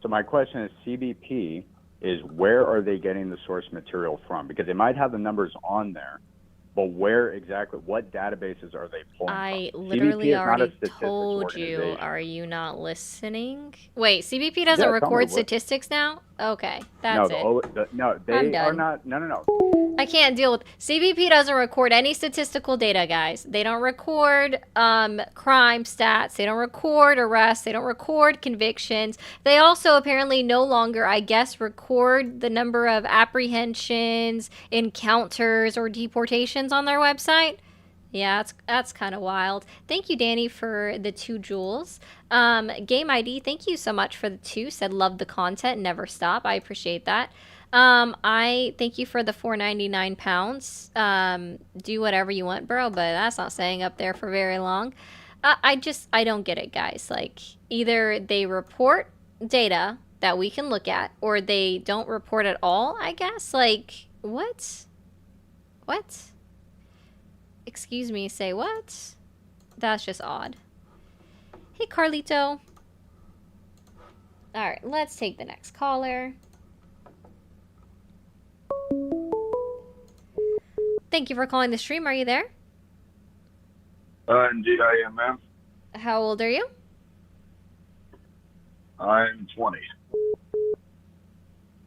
So my question is, CBP is where are they getting the source material from? Because they might have the numbers on there, but where exactly, what databases are they pulling I from? literally CBP is not a already statistics told you. organization. Are you not listening? Wait, CBP doesn't Yeah, tell me record what- statistics now? Okay, No, that's it. no, they I'm are done. not. No. I can't deal with CBP doesn't record any statistical data, guys. They don't record crime stats. They don't record arrests. They don't record convictions. They also apparently no longer, I guess, record the number of apprehensions, encounters, or deportations on their website. Yeah, that's kind of wild. Thank you, Danny, for the 2 jewels. Game ID, thank you so much for the 2. Said love the content, never stop. I appreciate that. I thank you for the 4.99 pounds. Do whatever you want, bro, but that's not staying up there for very long. I don't get it, guys. Like, either they report data that we can look at, or they don't report at all, I guess. Like, what? Excuse me, say what? That's just odd. Hey, Carlito. Alright, let's take the next caller. Thank you for calling the stream. Are you there? Indeed I am, ma'am. How old are you? I'm 20.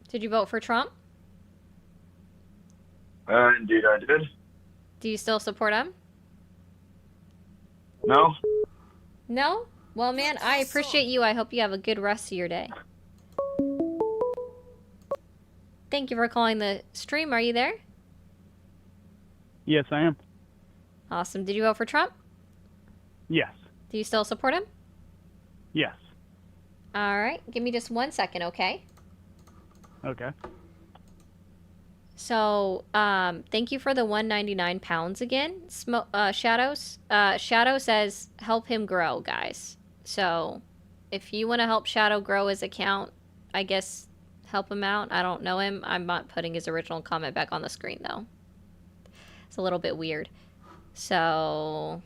Did you vote for Trump? Indeed I did. Do you still support him? No? No? Well, man, I appreciate you. I hope you have a good rest of your day. Thank you for calling the stream. Are you there? Yes, I am. Awesome. Did you vote for Trump? Yes. Do you still support him? Yes. All right. Give me just 1 second, okay? Okay. So, thank you for the 199 pounds again, Shadows. Shadow says, help him grow, guys. So, if you want to help Shadow grow his account, I guess help him out. I don't know him. I'm not putting his original comment back on the screen, though. It's a little bit weird. So,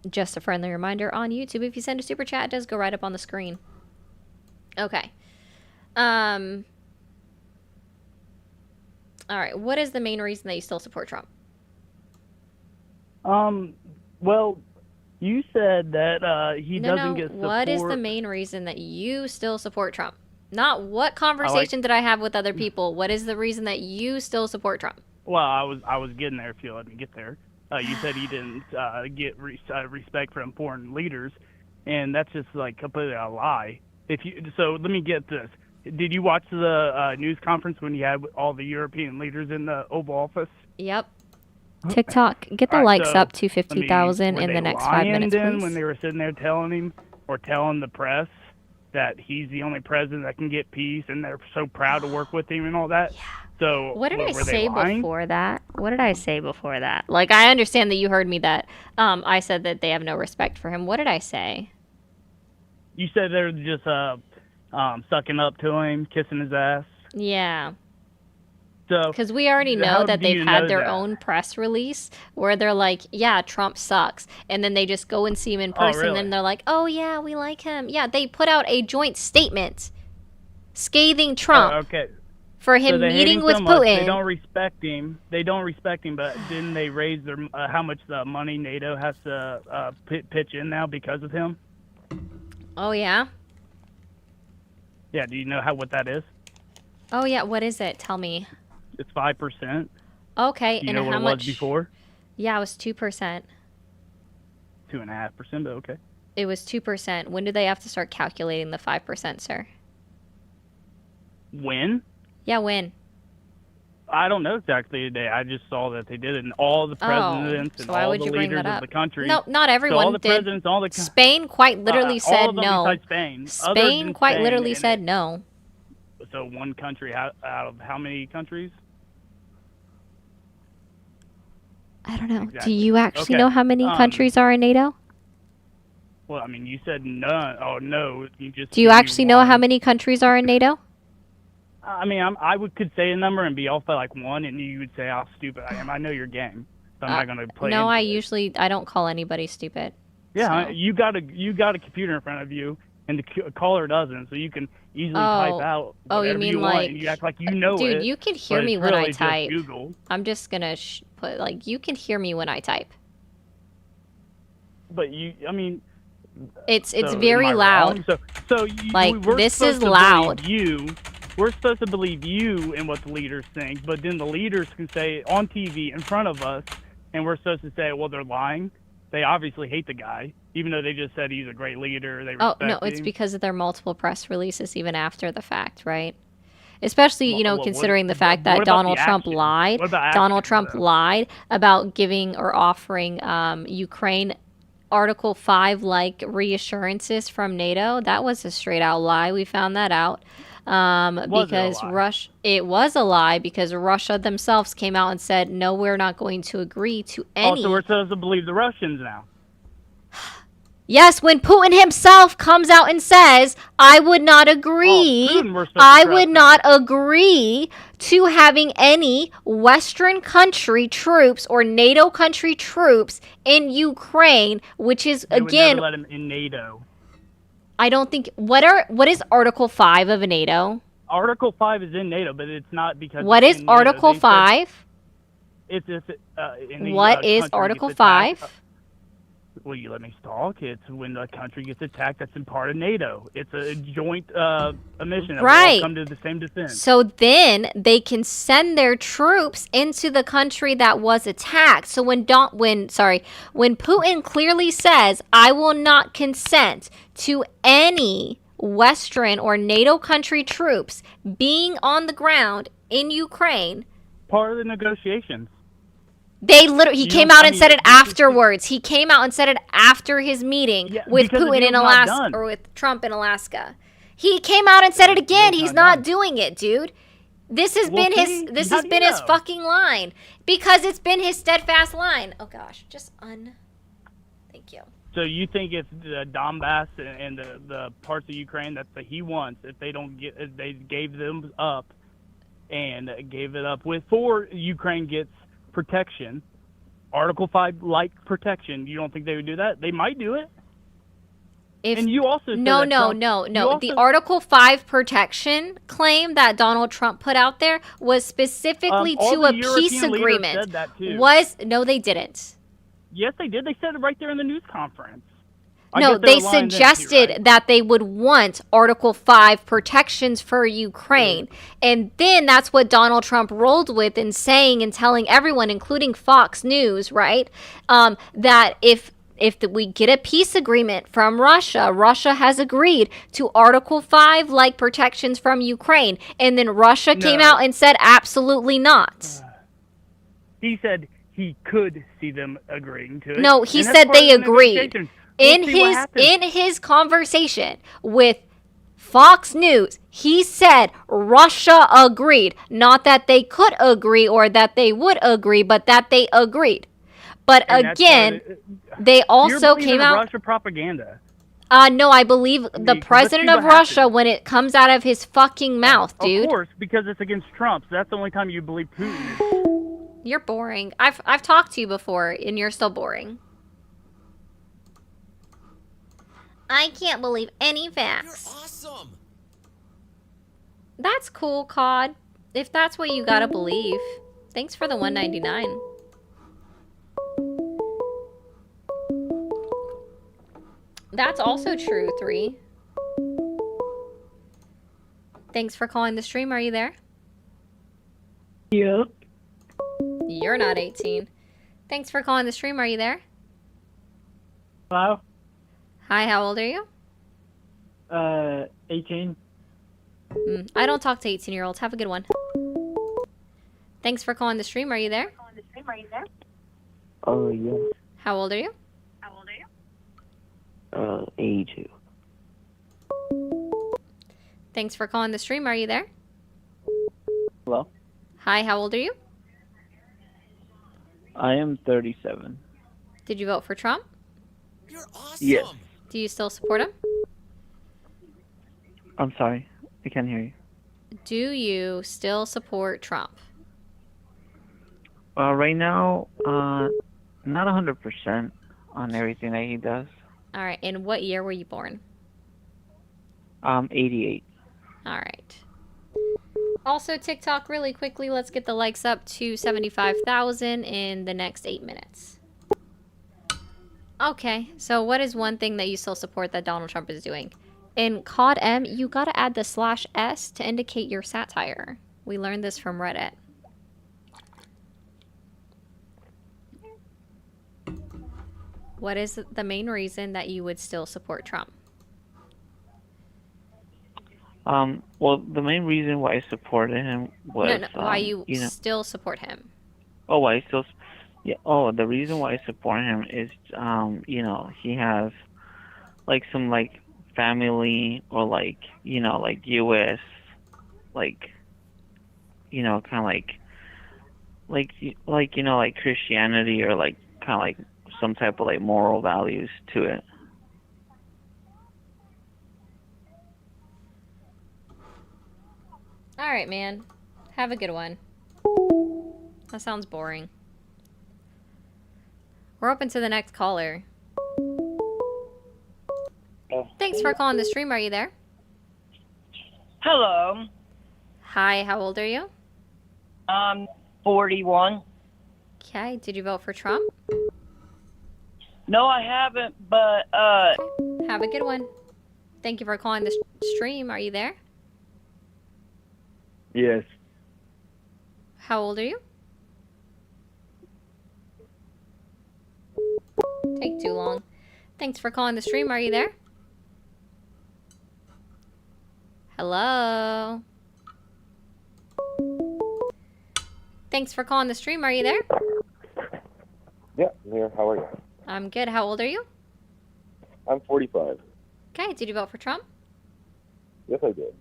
just a friendly reminder on YouTube, if you send a super chat, it does go right up on the screen. Okay. All right. What is the main reason that you still support Trump? Well, you said that he doesn't get support. What is the main reason that you still support Trump? Not what conversation did I have with other people. What is the reason that you still support Trump? Well, I was getting there if you let me get there. You said he didn't get respect from foreign leaders, and that's just like completely a lie. So let me get this. Did you watch the news conference when you had all the European leaders in the Oval Office? Yep. TikTok, get the likes up to 50,000 in the next 5 minutes, please. When they were sitting there telling him or telling the press that he's the only president that can get peace, and they're so proud to work with him and all that. Yeah. So what did I say before that? What did I say before that? Like, I understand that you heard me that I said that they have no respect for him. What did I say? You said they're just sucking up to him, kissing his ass. Yeah. So, because we already know that they've had their own press release where they're like, yeah, Trump sucks. And then they just go and see him in person. Really? And they're like, oh, yeah, we like him. Yeah, they put out a joint statement scathing Trump for him meeting with Putin. They don't respect him. But didn't they raise their how much the money NATO has to pitch in now because of him? Oh, yeah? Yeah, do you know what that is? Oh, yeah, what is it? Tell me. It's 5%. Okay, and how much? Was before? Yeah, it was 2%. 2.5%, but okay. It was 2%. When do they have to start calculating the 5%, sir? When? Yeah, when? I don't know exactly today. I just saw that they did it, and all the presidents and all the leaders of the country. No, not everyone all the did. Presidents, all the Spain quite literally said no. Spain. Spain quite literally said no. So one country out of how many countries? I don't know. Exactly. Do you actually know how many countries are in NATO? Well, I mean, you said none. Oh, no. Do you actually know how many countries are in NATO? I mean, I could say a number and be off by like one, and you would say how stupid I am. I know your game, so I'm not going to play. No, I don't call anybody stupid. Yeah, so. you got a computer in front of you, and the caller doesn't, so you can easily type out whatever you want, and you act like you know it. Dude, you can hear me when I type. Google. I'm just gonna put you can hear me when I type. But it's very loud. So this is loud. We're supposed to believe you in what the leaders think, but then the leaders can say on TV in front of us, and we're supposed to say, well, they're lying. They obviously hate the guy, even though they just said he's a great leader. They respect him. It's because of their multiple press releases even after the fact, right? Especially, considering the fact that Donald Trump lied. Donald Trump lied about giving or offering Ukraine Article 5 reassurances from NATO. That was a straight out lie. We found that out. Because it was a lie because Russia themselves came out and said, no, we're not going to agree to any. So we're supposed to believe the Russians now. Yes, when Putin himself comes out and says, I would not agree, I would not agree to having any Western country troops or NATO country troops in Ukraine, which is, they would never let him in NATO. I don't think. What is Article 5 of NATO? Article 5 is in NATO, but it's not because. What is Article 5? What is Article 5? Will you let me talk? It's when a country gets attacked that's in part of NATO. It's a joint mission. Right. We all come to the same defense. So then they can send their troops into the country that was attacked. So when Putin clearly says, I will not consent to any Western or NATO country troops being on the ground in Ukraine. Part of the negotiations. He came out and said it afterwards. He came out and said it after his meeting with Putin in Alaska, or with Trump in Alaska. He came out and said it again. Deal's He's not not done. doing it, dude. This has Well, been see, his how do you know? fucking line. Because it's been his steadfast line. Oh gosh, thank you. So you think if the Donbass and the parts of Ukraine that he wants, if they gave them up and gave it up before Ukraine gets protection, Article 5 like protection, you don't think they would do that? They might do it. And you also said No. that Trump, The Article 5 protection claim that Donald Trump put out there was specifically all to the a peace European leaders agreement. said that too. No, they didn't. Yes, they did. They said it right there in the news conference. I No, guess they they were lying then, suggested too, right? that they would want Article 5 protections for Ukraine. And then that's what Donald Trump rolled with in saying and telling everyone, including Fox News, right, that if we get a peace agreement from Russia, Russia has agreed to Article 5 like protections from Ukraine. And then Russia came out and said absolutely not. He said he could see them agreeing to it. No, he and that's said part of they the agreed. negotiations. We'll see what happens. In his conversation with Fox News, he said Russia agreed. Not that they could agree or that they would agree, but that they agreed. But And that's again, part of they You're also believing came in out. Russia propaganda. No, I believe the let's president see of what Russia happens. when it comes out of his fucking mouth, dude. Of course, because it's against Trump. So that's the only time you believe Putin. You're boring. I've talked to you before, and you're still boring. I can't believe any facts. You're awesome. That's cool, COD. If that's what you gotta believe. Thanks for the $1.99. That's also true, 3. Thanks for calling the stream. Are you there? Yep. You're not 18. Thanks for calling the stream. Are you there? Hello? Hi, how old are you? 18. I don't talk to 18-year-olds. Have a good one. Thanks for calling the stream. Are you there? Oh, yeah. How old are you? 82. Thanks for calling the stream. Are you there? Hello? Hi, how old are you? I am 37. Did you vote for Trump? You're awesome. Yes. Do you still support him? I'm sorry. I can't hear you. Do you still support Trump? Right now, not 100% on everything that he does. All right. In what year were you born? 88. All right. Also, TikTok, really quickly, let's get the likes up to 75,000 in the next 8 minutes. Okay, so what is one thing that you still support that Donald Trump is doing? In COD M, you gotta add the /S to indicate your satire. We learned this from Reddit. What is the main reason that you would still support Trump? Well, the main reason why I supported him was... No, why you still support him. Oh, why I still... Yeah, the reason why I support him is, he has, some, family or, U.S., kind of, Christianity or, kind of, some type of, moral values to it. All right, man. Have a good one. That sounds boring. We're open to the next caller. Thanks for calling the stream. Are you there? Hello. Hi, how old are you? 41. Okay, did you vote for Trump? No, I haven't, but, Okay. Have a good one. Thank you for calling the stream. Are you there? Yes. How old are you? Take too long. Thanks for calling the stream. Are you there? Hello? Thanks for calling the stream. Are you there? Yeah, I'm here. How are you? I'm good. How old are you? I'm 45. Okay, did you vote for Trump? Yes, I did.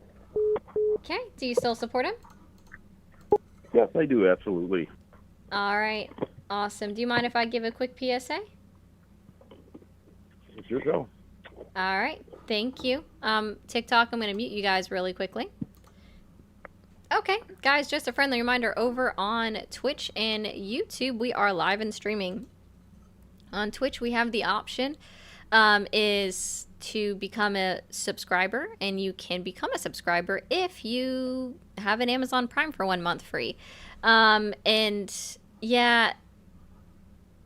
Okay. Do you still support him? Yes, I do, absolutely. All right. Awesome. Do you mind if I give a quick PSA? It's your show. All right. Thank you. TikTok, I'm going to mute you guys really quickly. Okay, guys, just a friendly reminder, over on Twitch and YouTube, we are live and streaming. On Twitch, we have the option is to become a subscriber, and you can become a subscriber if you have an Amazon Prime for 1 month free. And yeah,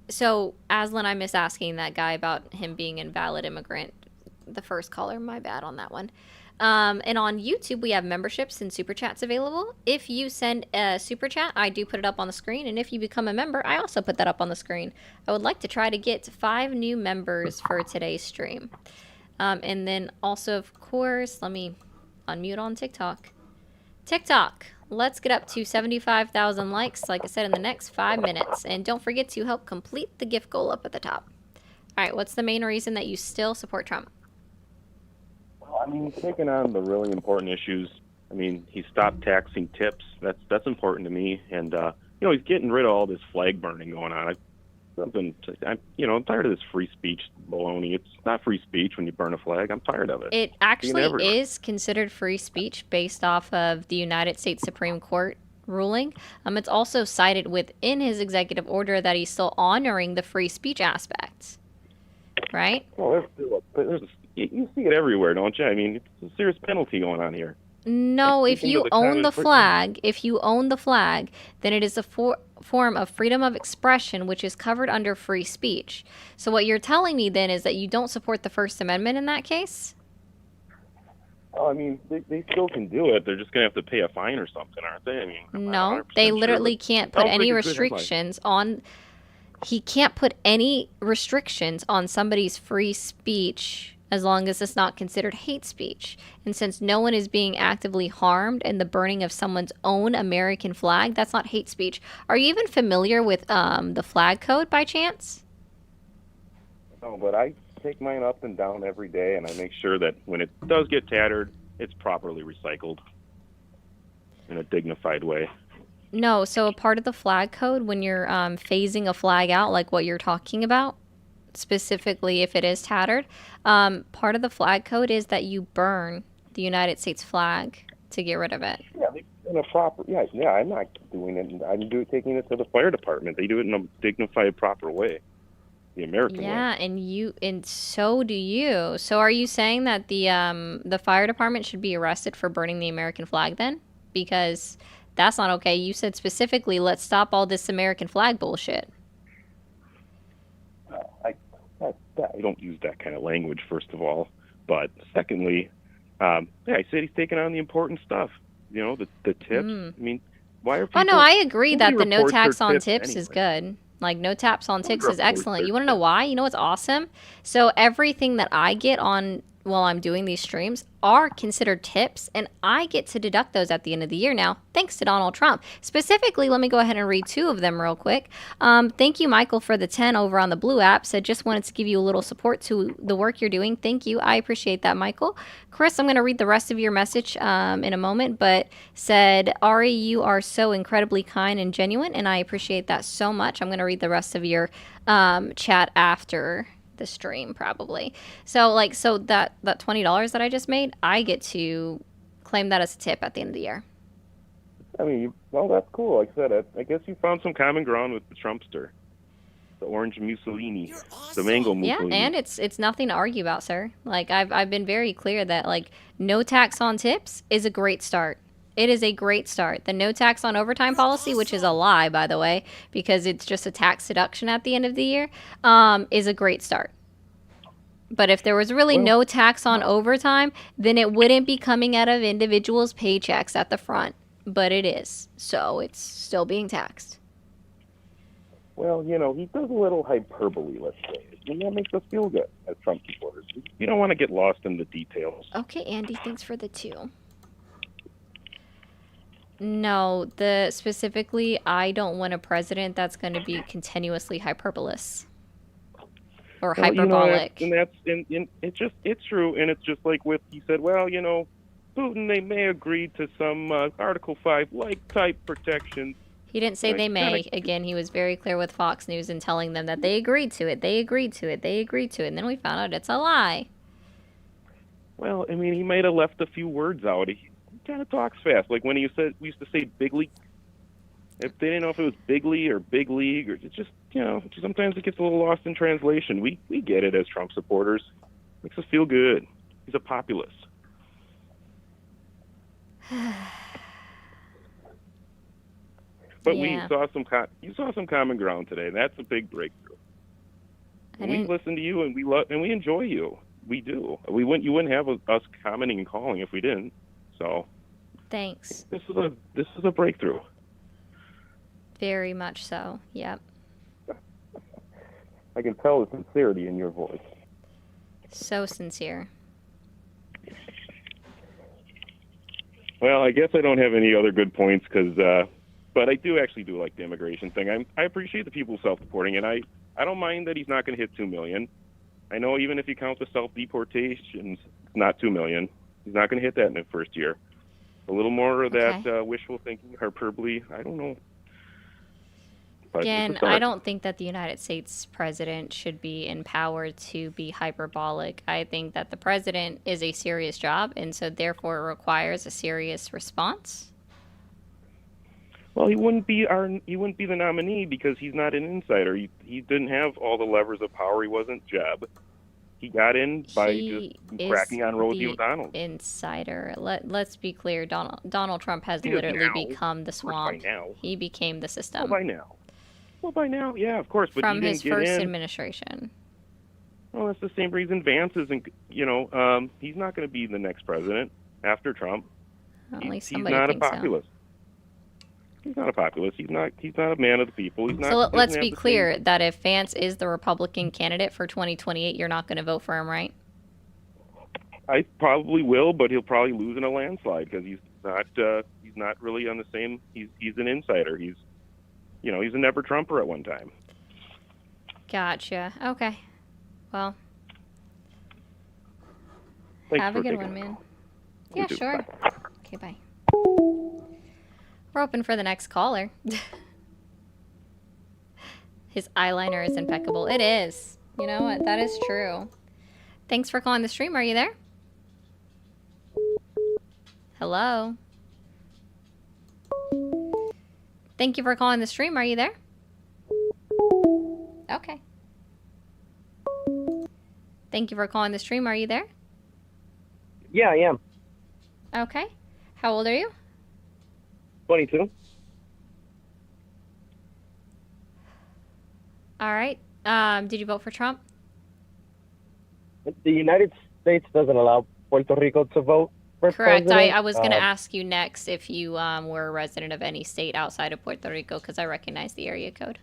so Aslan, I miss asking that guy about him being an invalid immigrant. The first caller, my bad on that one. And on YouTube, we have memberships and super chats available. If you send a super chat, I do put it up on the screen. And if you become a member, I also put that up on the screen. I would like to try to get 5 new members for today's stream. And then also, of course, let me unmute on TikTok. TikTok, let's get up to 75,000 likes, like I said, in the next 5 minutes. And don't forget to help complete the gift goal up at the top. All right, what's the main reason that you still support Trump? Well, I mean, he's taking on the really important issues. I mean, he stopped taxing tips. That's important to me. And he's getting rid of all this flag burning going on. I'm tired of this free speech baloney. It's not free speech when you burn a flag. I'm tired of it. It actually is considered free speech based off of the United States Supreme Court ruling. It's also cited within his executive order that he's still honoring the free speech aspects. Right? Well, you see it everywhere, don't you? I mean, it's a serious penalty going on here. No, if you own the flag, then it is a form of freedom of expression, which is covered under free speech. So what you're telling me then is that you don't support the First Amendment in that case? Oh, I mean, they still can do it. They're just going to have to pay a fine or something, aren't they? I mean, no, they literally can't put any restrictions on. He can't put any restrictions on somebody's free speech as long as it's not considered hate speech. And since no one is being actively harmed in the burning of someone's own American flag, that's not hate speech. Are you even familiar with the flag code by chance? No, but I take mine up and down every day, and I make sure that when it does get tattered, it's properly recycled in a dignified way. No, so a part of the flag code, when you're phasing a flag out, like what you're talking about, specifically if it is tattered, part of the flag code is that you burn the United States flag to get rid of it. Yeah, in a proper. Yeah. I'm not doing it. I'm taking it to the fire department. They do it in a dignified, proper way, the American way. Yeah, and so do you. So are you saying that the fire department should be arrested for burning the American flag then? Because that's not okay. You said specifically, let's stop all this American flag bullshit. I don't use that kind of language, first of all. But secondly, I said he's taking on the important stuff. You know, the tips. I mean, why are people... Oh, no, I agree that the no tax on tips is good. Like, no tax on tips is excellent. You want to know why? You know what's awesome? So everything that I get on while I'm doing these streams are considered tips, and I get to deduct those at the end of the year now, thanks to Donald Trump. Specifically, let me go ahead and read 2 of them real quick. Thank you, Michael, for the 10 over on the Blue app. Said, just wanted to give you a little support to the work you're doing. Thank you. I appreciate that, Michael. Chris, I'm going to read the rest of your message in a moment, but said, Ari, you are so incredibly kind and genuine, and I appreciate that so much. I'm going to read the rest of your chat after the stream probably. So that $20 that I just made, I get to claim that as a tip at the end of the year. I mean, well, that's cool. Like I said, I guess you found some common ground with the Trumpster, the orange Mussolini, the mango Mussolini. Yeah, and it's nothing to argue about, sir. Like I've been very clear that like no tax on tips is a great start. It is a great start. The no tax on overtime policy, which is a lie, by the way, because it's just a tax deduction at the end of the year, is a great start. But if there was really no tax on overtime, then it wouldn't be coming out of individuals' paychecks at the front. But it is. So it's still being taxed. Well, you know, he does a little hyperbole, let's say. And that makes us feel good as Trump supporters. You don't want to get lost in the details. Okay, Andy, thanks for the 2. No, specifically, I don't want a president that's going to be continuously hyperbolous or hyperbolic. You know, and it's true. And it's just like he said, well, you know, Putin, they may agree to some Article 5 like type protections. He didn't say they may. Again, he was very clear with Fox News in telling them that they agreed to it. They agreed to it. They agreed to it. And then we found out it's a lie. Well, I mean, he might have left a few words out. He kind of talks fast. Like when we used to say big league. If they didn't know if it was bigly or big league, or it's just, sometimes it gets a little lost in translation. We get it as Trump supporters. Makes us feel good. He's a populist. But Yeah. you saw some common ground today. That's a big breakthrough. We listen to you, and we enjoy you. We do. You wouldn't have us commenting and calling if we didn't. So Thanks. this is a breakthrough. Very much so. Yep. I can tell the sincerity in your voice. So sincere. Well, I guess I don't have any other good points but I do like the immigration thing. I appreciate the people self-deporting, and I don't mind that he's not going to hit 2 million. I know even if you count the self-deportations, it's not 2 million. He's not going to hit that in the first year. A little more of that wishful thinking, hyperbole, I don't know. But Again, I don't think that the United States president should be empowered to be hyperbolic. I think that the president is a serious job, and so therefore it requires a serious response. Well, he wouldn't be the nominee because he's not an insider. He didn't have all the levers of power. He wasn't Jeb. He got in by just cracking on Rosie O'Donnell. Insider. Let's be clear. Donald Trump has literally become the swamp. By now. He became the system. Well, by now, yeah, of course. But from his first in. administration. Well, that's the same reason Vance isn't. He's not going to be the next president after Trump. Well, at least he's somebody not a thinks populist. He's not a populist. He's not a man of the people. He's not. So let's be clear that if Vance is the Republican candidate for 2028, you're not going to vote for him, right? I probably will, but he'll probably lose in a landslide because he's not really on the same. He's an insider. He's a never Trumper at one time. Gotcha. Okay. Well, Thanks have a good one, man. Yeah, sure. Bye. Okay, bye. We're open for the next caller. His eyeliner is impeccable. It is. You know what? That is true. Thanks for calling the stream. Are you there? Hello? Thank you for calling the stream. Are you there? Okay. Thank you for calling the stream. Are you there? Yeah, I am. Okay. How old are you? 22. All right. Did you vote for Trump? The United States doesn't allow Puerto Rico to vote for Correct. president. I was going to ask you next if you were a resident of any state outside of Puerto Rico because I recognize the area code.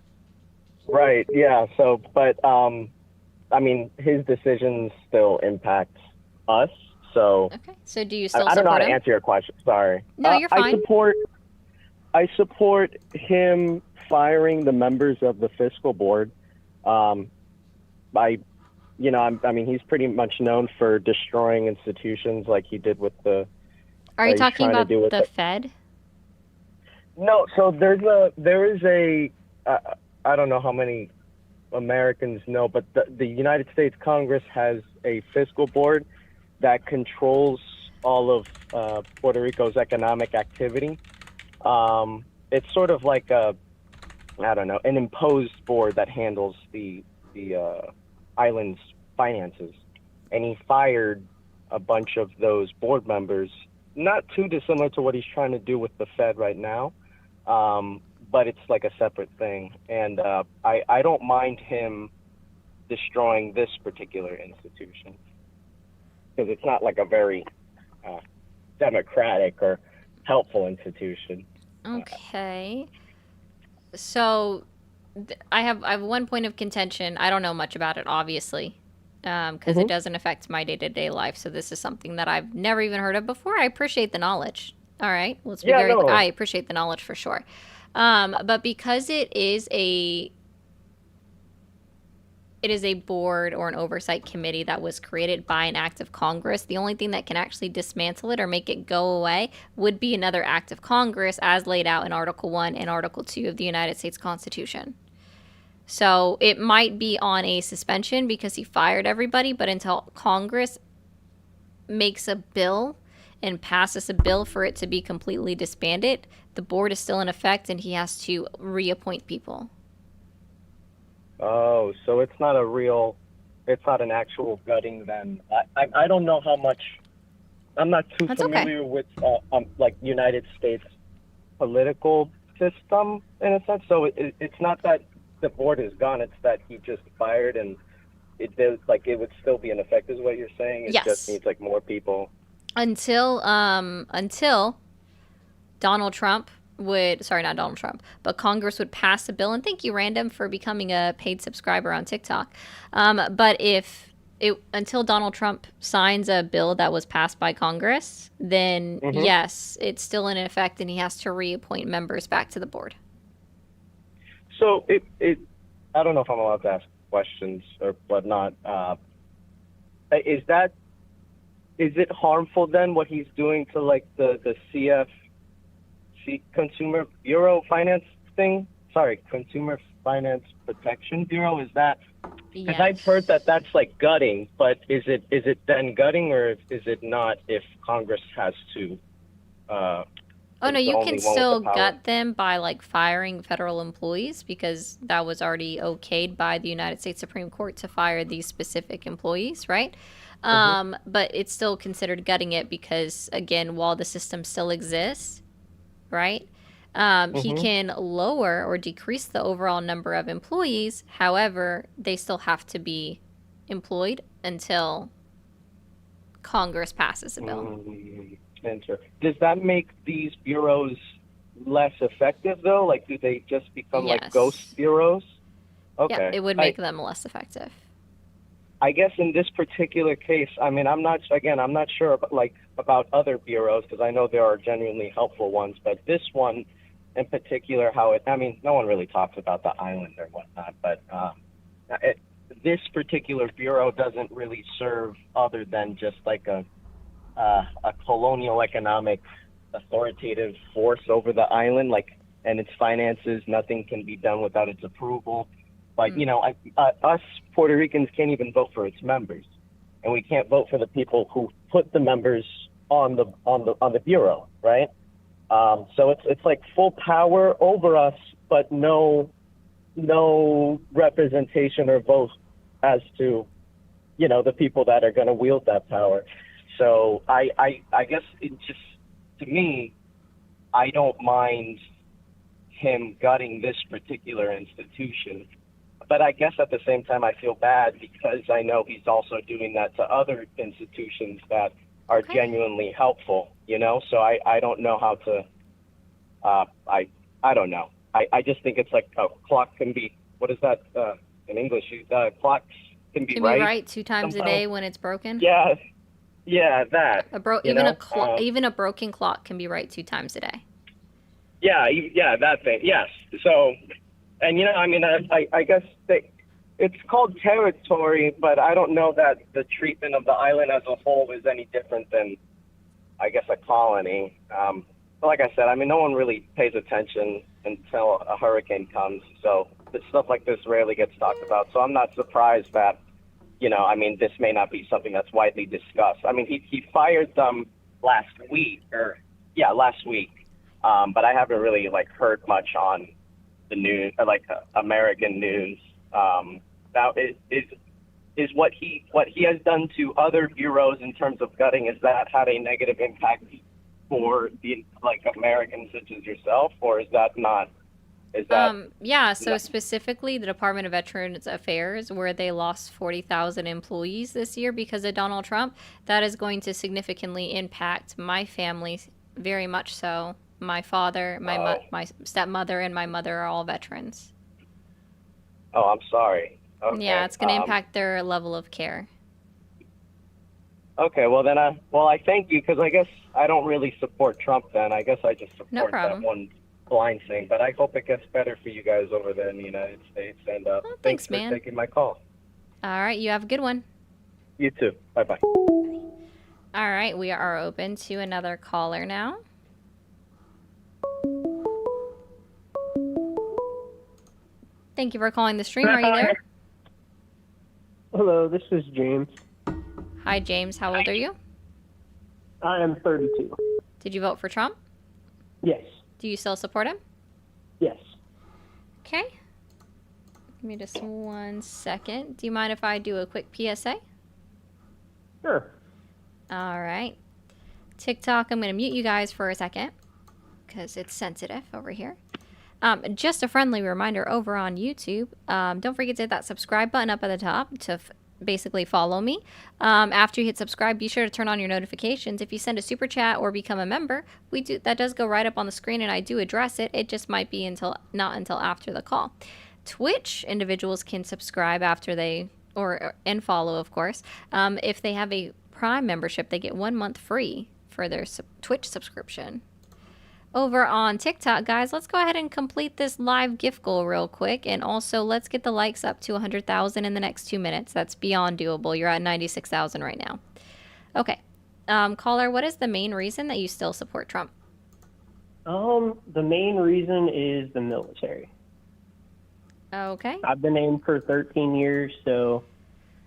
Right. Yeah. So, but I mean, his decisions still impact us. So. Okay. So do you still I don't know how support to him? answer your question. Sorry. No, you're fine. I support him firing the members of the fiscal board. I mean, he's pretty much known for destroying institutions like he did with the. Are you talking about the Fed? No, so there is a I don't know how many Americans know, but the United States Congress has a fiscal board that controls all of Puerto Rico's economic activity. It's sort of like an imposed board that handles the island's finances, and he fired a bunch of those board members. Not too dissimilar to what he's trying to do with the Fed right now, but it's like a separate thing. And I don't mind him destroying this particular institution because it's not like a very democratic or helpful institution. Okay. So I have one point of contention. I don't know much about it, obviously, because it doesn't affect my day-to-day life. So this is something that I've never even heard of before. I appreciate the knowledge. All right. Let's be I appreciate the knowledge for sure. But because it is it is a board or an oversight committee that was created by an act of Congress. The only thing that can actually dismantle it or make it go away would be another act of Congress as laid out in Article 1 and Article 2 of the United States Constitution. So it might be on a suspension because he fired everybody, but until Congress makes a bill and passes a bill for it to be completely disbanded, the board is still in effect and he has to reappoint people. Oh, so it's not an actual gutting then. I don't know how much, I'm not too That's familiar with like United States political system in a sense. So it's not that the board is gone, it's that he just fired and it would still be in effect is what you're saying? It Yes. just needs like more people. Until Donald Trump not Donald Trump, but Congress would pass a bill, and thank you, Random, for becoming a paid subscriber on TikTok. But until Donald Trump signs a bill that was passed by Congress, then yes, it's still in effect, and he has to reappoint members back to the board. So I don't know if I'm allowed to ask questions or whatnot. Is it harmful then what he's doing to like the CFC Consumer Bureau Finance thing? Sorry, Consumer Finance Protection Bureau. Is that? Because Yes. I've heard that that's like gutting, but is it then gutting or is it not if Congress has to? Oh no, is the you only can one with still the power? gut them by like firing federal employees because that was already okayed by the United States Supreme Court to fire these specific employees, right? But it's still considered gutting it because again, while the system still exists, right? He can lower or decrease the overall number of employees. However, they still have to be employed until Congress passes a bill. Does that make these bureaus less effective though? Like, do they just become like Yes. ghost bureaus? Okay. Yeah, it would make them less effective. I guess in this particular case, I mean, I'm not sure about other bureaus because I know there are genuinely helpful ones, but this one in particular, no one really talks about the island or whatnot, but this particular bureau doesn't really serve other than just like a colonial economic authoritative force over the island, and its finances. Nothing can be done without its approval. But us Puerto Ricans can't even vote for its members, and we can't vote for the people who put the members on the bureau, right? So it's like full power over us, but no representation or vote as to the people that are going to wield that power. So I guess it just, to me, I don't mind him gutting this particular institution. But I guess at the same time, I feel bad because I know he's also doing that to other institutions that are genuinely helpful, So I don't know how to, I don't know. I just think it's like a clock can be, what is that in English? Clocks can be right. 2 times a day when it's broken. Yeah, that. Even a broken clock can be right 2 times a day. Yeah, that thing. Yes. So, and I guess it's called territory, but I don't know that the treatment of the island as a whole is any different than, I guess, a colony. Like I said, no one really pays attention until a hurricane comes. So stuff like this rarely gets talked about. So I'm not surprised that, this may not be something that's widely discussed. He fired them last week. But I haven't really heard much on the news, American news. Now, is what he has done to other bureaus in terms of gutting, has that had a negative impact for the Americans such as yourself, or is that not? So specifically the Department of Veterans Affairs, where they lost 40,000 employees this year because of Donald Trump, that is going to significantly impact my family very much so. My father, my stepmother, and my mother are all veterans. Oh, I'm sorry. Okay. Yeah, it's going to impact their level of care. Okay, well then, I thank you because I guess I don't really support Trump. Then I guess I just support that one blind thing. But I hope it gets better for you guys over there in the United States. And thanks for taking my call. All right, you have a good one. You too. Bye-bye. All right, we are open to another caller now. Thank you for calling the stream. Are you there? Hello, this is James. Hi, James. How old are you? I am 32. Did you vote for Trump? Yes. Do you still support him? Yes. Okay. Give me just 1 second. Do you mind if I do a quick PSA? Sure. All right. TikTok, I'm going to mute you guys for a second because it's sensitive over here. Just a friendly reminder over on YouTube. Don't forget to hit that subscribe button up at the top to basically follow me. After you hit subscribe, be sure to turn on your notifications. If you send a super chat or become a member, that does go right up on the screen, and I do address it. It just might be not until after the call. Twitch individuals can subscribe after and follow, of course. If they have a Prime membership, they get 1 month free for their Twitch subscription. Over on TikTok, guys, let's go ahead and complete this live gift goal real quick. And also, let's get the likes up to 100,000 in the next 2 minutes. That's beyond doable. You're at 96,000 right now. Okay. Caller, what is the main reason that you still support Trump? The main reason is the military. Okay. I've been in for 13 years, so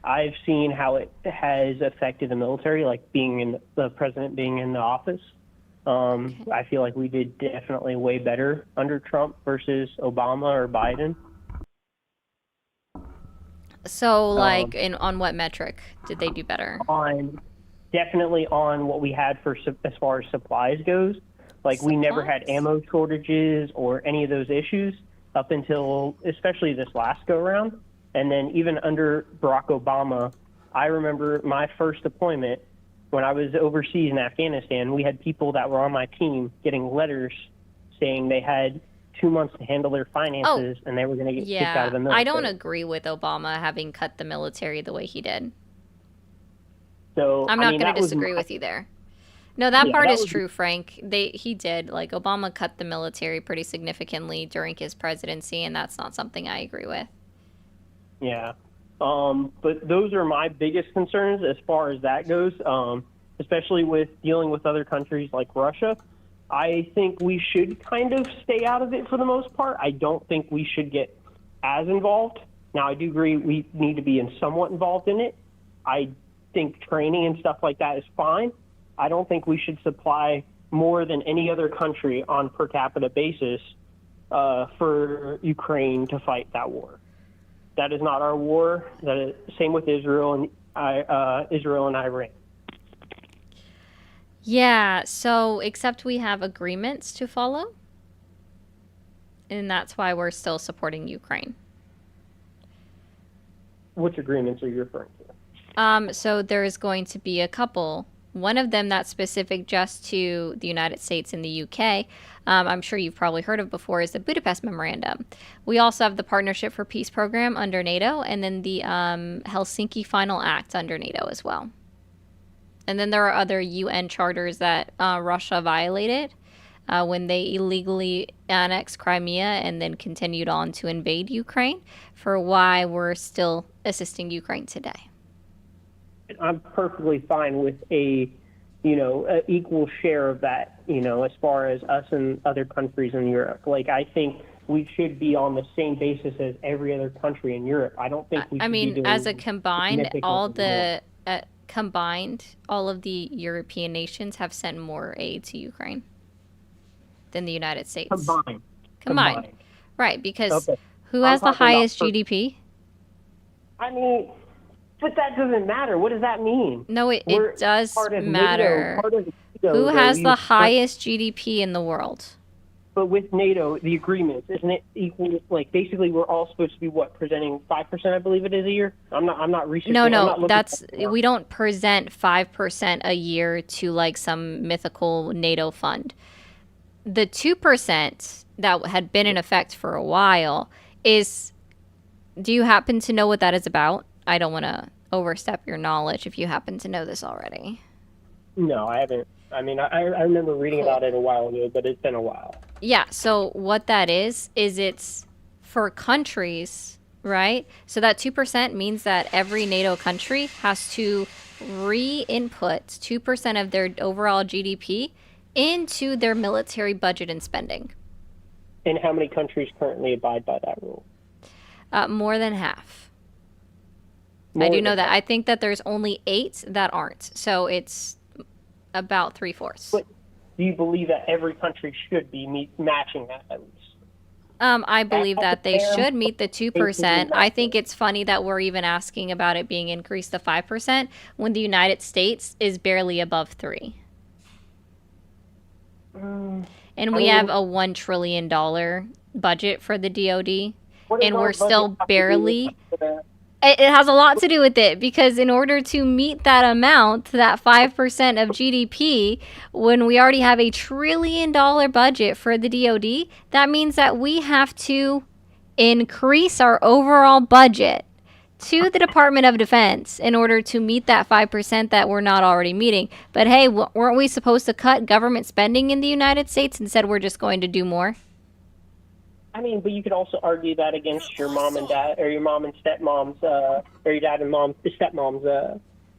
I've seen how it has affected the military, like the president being in the office. I feel like we did definitely way better under Trump versus Obama or Biden. So, like, on what metric did they do better? Definitely on what we had as far as supplies goes. Like, we never had ammo shortages or any of those issues up until especially this last go-round. And then even under Barack Obama, I remember my first deployment when I was overseas in Afghanistan. We had people that were on my team getting letters saying they had 2 months to handle their finances and they were going to get kicked out of the military. I don't agree with Obama having cut the military the way he did. So I'm not going to disagree with you there. No, that part is true, Frank. He did. Like, Obama cut the military pretty significantly during his presidency, and that's not something I agree with. Yeah. But those are my biggest concerns as far as that goes, especially with dealing with other countries like Russia. I think we should kind of stay out of it for the most part. I don't think we should get as involved. Now, I do agree we need to be somewhat involved in it. I think training and stuff like that is fine. I don't think we should supply more than any other country on per capita basis for Ukraine to fight that war. That is not our war. Same with Israel and Iran. Yeah, so except we have agreements to follow, and that's why we're still supporting Ukraine. Which agreements are you referring to? So there's going to be a couple. One of them that's specific just to the United States and the UK, I'm sure you've probably heard of before, is the Budapest Memorandum. We also have the Partnership for Peace program under NATO, and then the Helsinki Final Act under NATO as well. And then there are other UN charters that Russia violated when they illegally annexed Crimea and then continued on to invade Ukraine, for why we're still assisting Ukraine today. I'm perfectly fine with a equal share of that, as far as us and other countries in Europe. Like, I think we should be on the same basis as every other country in Europe. I don't think we should be doing as a combined, all of the European nations have sent more aid to Ukraine than the United States. Combined. Right, because who has the highest GDP? I mean, but that doesn't matter. What does that mean? No, it does matter. Who has the highest GDP in the world? But with NATO, the agreement, isn't it equal? Like, basically, we're all supposed to be presenting 5%, I believe it is, a year. I'm not researching. No, we don't present 5% a year to like some mythical NATO fund. The 2% that had been in effect for a while is. Do you happen to know what that is about? I don't want to overstep your knowledge if you happen to know this already. No, I haven't. I mean, I remember reading about it a while ago, but it's been a while. Yeah, so what that is it's for countries right? So that 2% means that every NATO country has to re-input 2% of their overall GDP into their military budget and spending. And how many countries currently abide by that rule? More than half. More I do than know that. half. I think that there's only 8 that aren't. So it's about 3/4. But do you believe that every country should be matching that at least? I believe that they fair. should meet the 2%. I think it's funny that we're even asking about it being increased to 5% when the United States is barely above 3. And we have a $1 trillion budget for the DoD, and we're still barely. It has a lot to do with it, because in order to meet that amount, that 5% of GDP, when we already have a $1 trillion budget for the DoD, that means that we have to increase our overall budget to the Department of Defense in order to meet that 5% that we're not already meeting. But hey, weren't we supposed to cut government spending in the United States and said we're just going to do more? I mean, but you could also argue that against your mom and dad, or your mom and stepmom's, or your dad and stepmom's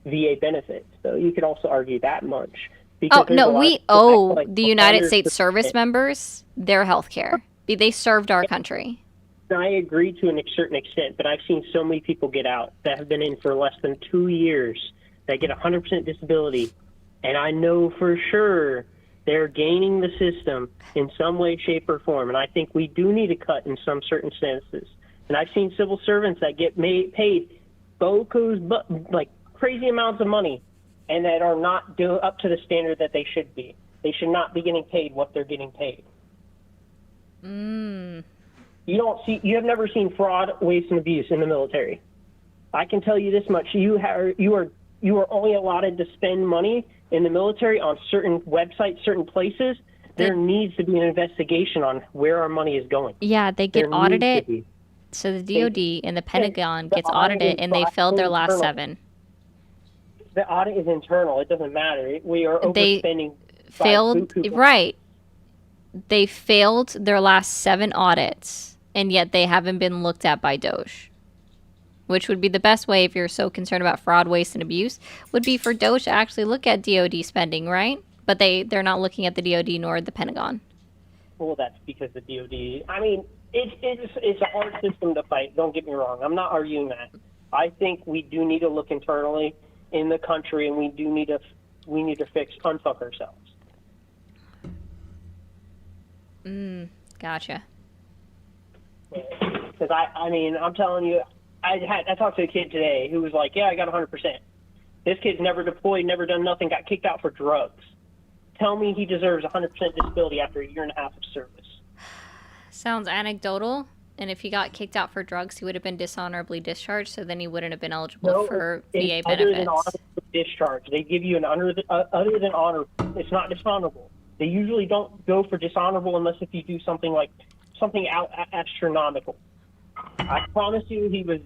VA benefits. So you could also argue that much. Oh, no, we owe like the United 100%. States service members their health care. They served our country. I agree to a certain extent, but I've seen so many people get out that have been in for less than 2 years that get 100% disability, and I know for sure they're gaining the system in some way, shape, or form, and I think we do need to cut in some certain senses. And I've seen civil servants that get paid like crazy amounts of money, and that are not up to the standard that they should be. They should not be getting paid what they're getting paid. You have never seen fraud, waste, and abuse in the military. I can tell you this much: you are only allotted to spend money in the military on certain websites, certain places. There needs to be an investigation on where our money is going. Yeah, they get audited. So the DoD and the Pentagon gets audited, and they failed their last 7. The audit is internal. It doesn't matter. We are overspending. Right. They failed their last 7 audits, and yet they haven't been looked at by Doge. Which would be the best way, if you're so concerned about fraud, waste, and abuse, would be for Doge to actually look at DoD spending, right? But they're not looking at the DoD nor the Pentagon. Well, that's because the DoD. I mean, it's a hard system to fight. Don't get me wrong. I'm not arguing that. I think we do need to look internally in the country, and we need to unfuck ourselves. Gotcha. Because I mean, I'm telling you, I talked to a kid today who was like, "Yeah, I got 100%." This kid's never deployed, never done nothing, got kicked out for drugs. Tell me he deserves 100% disability after a year and a half of service. Sounds anecdotal. And if he got kicked out for drugs, he would have been dishonorably discharged, so then he wouldn't have been eligible for VA benefits. Other than honorable discharge, they give you an other than honor. It's not dishonorable. They usually don't go for dishonorable unless if you do something astronomical. I promise you, he was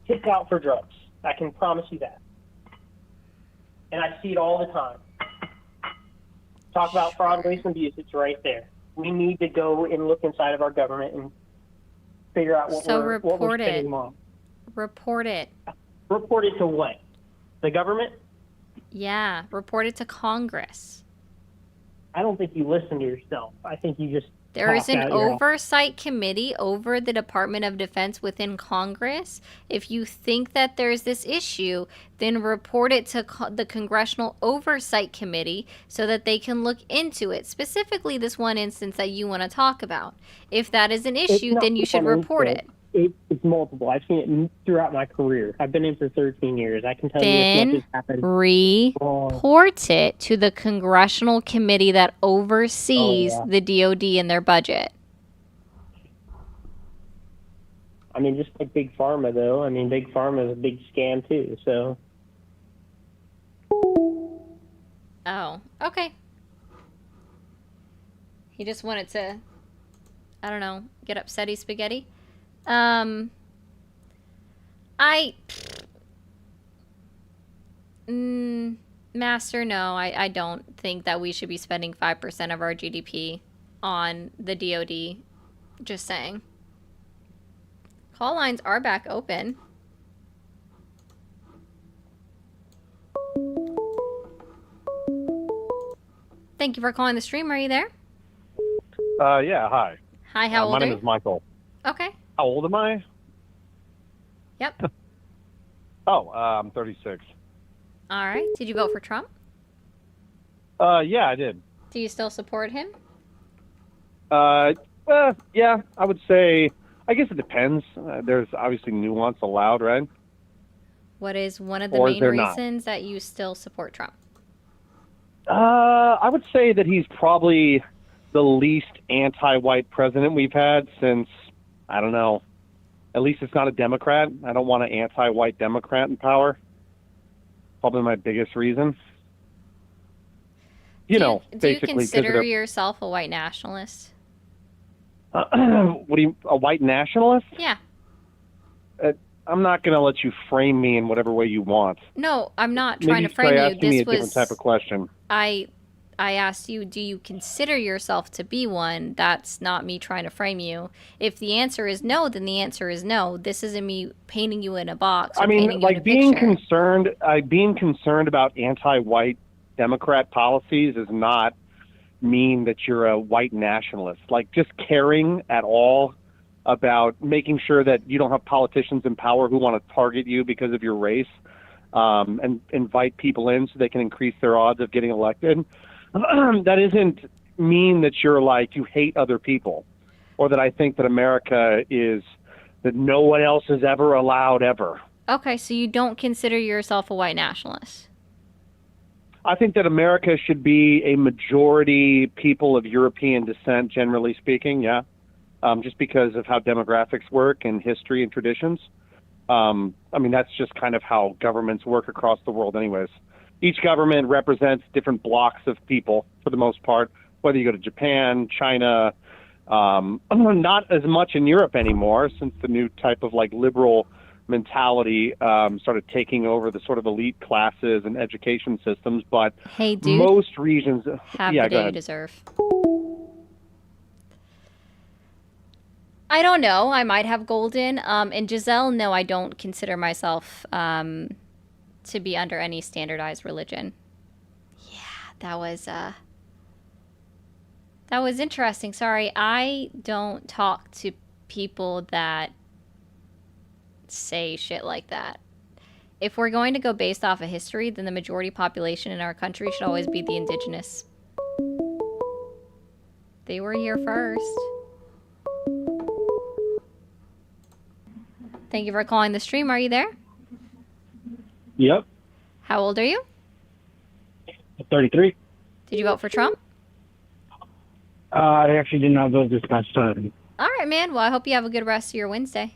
kicked out for drugs. I can promise you that. And I see it all the time. Talk about fraud, waste, and abuse. It's right there. We need to go and look inside of our government and figure out what we're spending on. Report it. Report it to what? The government? Yeah, report it to Congress. I don't think you listen to yourself. I think you just There is an oversight committee over the Department of Defense within Congress. If you think that there's this issue, then report it to the Congressional Oversight Committee so that they can look into it. Specifically, this one instance that you want to talk about. If that is an issue, then you should report it. It's multiple. I've seen it throughout my career. I've been in for 13 years. I can tell you as much as happened. Report it to the congressional committee that oversees the DoD and their budget. I mean, just like Big Pharma, though. I mean, Big Pharma is a big scam, too, so. Oh, okay. He just wanted to, I don't know, get upsetty spaghetti. Master, no, I don't think that we should be spending 5% of our GDP on the DoD. Just saying. Call lines are back open. Thank you for calling the stream. Are you there? Yeah, hi. Hi, how old my are name you? is Michael. Okay. How old am I? Yep. I'm 36. All right. Did you vote for Trump? Yeah, I did. Do you still support him? Yeah, I would say, I guess it depends. There's obviously nuance allowed, right? What is one of the Or is main there not? reasons that you still support Trump? I would say that he's probably the least anti-white president we've had since, I don't know, at least it's not a Democrat. I don't want an anti-white Democrat in power. Probably my biggest reason. Do you basically because consider of yourself a white nationalist? a white nationalist? Yeah. I'm not going to let you frame me in whatever way you want. No, I'm not trying Maybe to frame try you. asking me This a different was type of question. I asked you, do you consider yourself to be one? That's not me trying to frame you. If the answer is no, then the answer is no. This isn't me painting you in a box or painting you in a being picture. being concerned about anti-white Democrat policies does not mean that you're a white nationalist. Like, just caring at all about making sure that you don't have politicians in power who want to target you because of your race, and invite people in so they can increase their odds of getting elected. That isn't mean that you're like, you hate other people, or that I think that America is, that no one else is ever allowed ever. Okay, so you don't consider yourself a white nationalist? I think that America should be a majority people of European descent, generally speaking, yeah. Just because of how demographics work and history and traditions. That's just kind of how governments work across the world anyways. Each government represents different blocks of people for the most part, whether you go to Japan, China, not as much in Europe anymore since the new type of liberal mentality started taking over the sort of elite classes and education systems. But hey, dude, most regions have yeah, the go day you ahead. deserve. I don't know. I might have golden. And Giselle, no, I don't consider myself to be under any standardized religion. Yeah, that was interesting. Sorry, I don't talk to people that say shit like that. If we're going to go based off of history, then the majority population in our country should always be the indigenous. They were here first. Thank you for calling the stream. Are you there? Yep. How old are you? 33. Did you vote for Trump? I actually did not vote this past time. All right, man. Well, I hope you have a good rest of your Wednesday.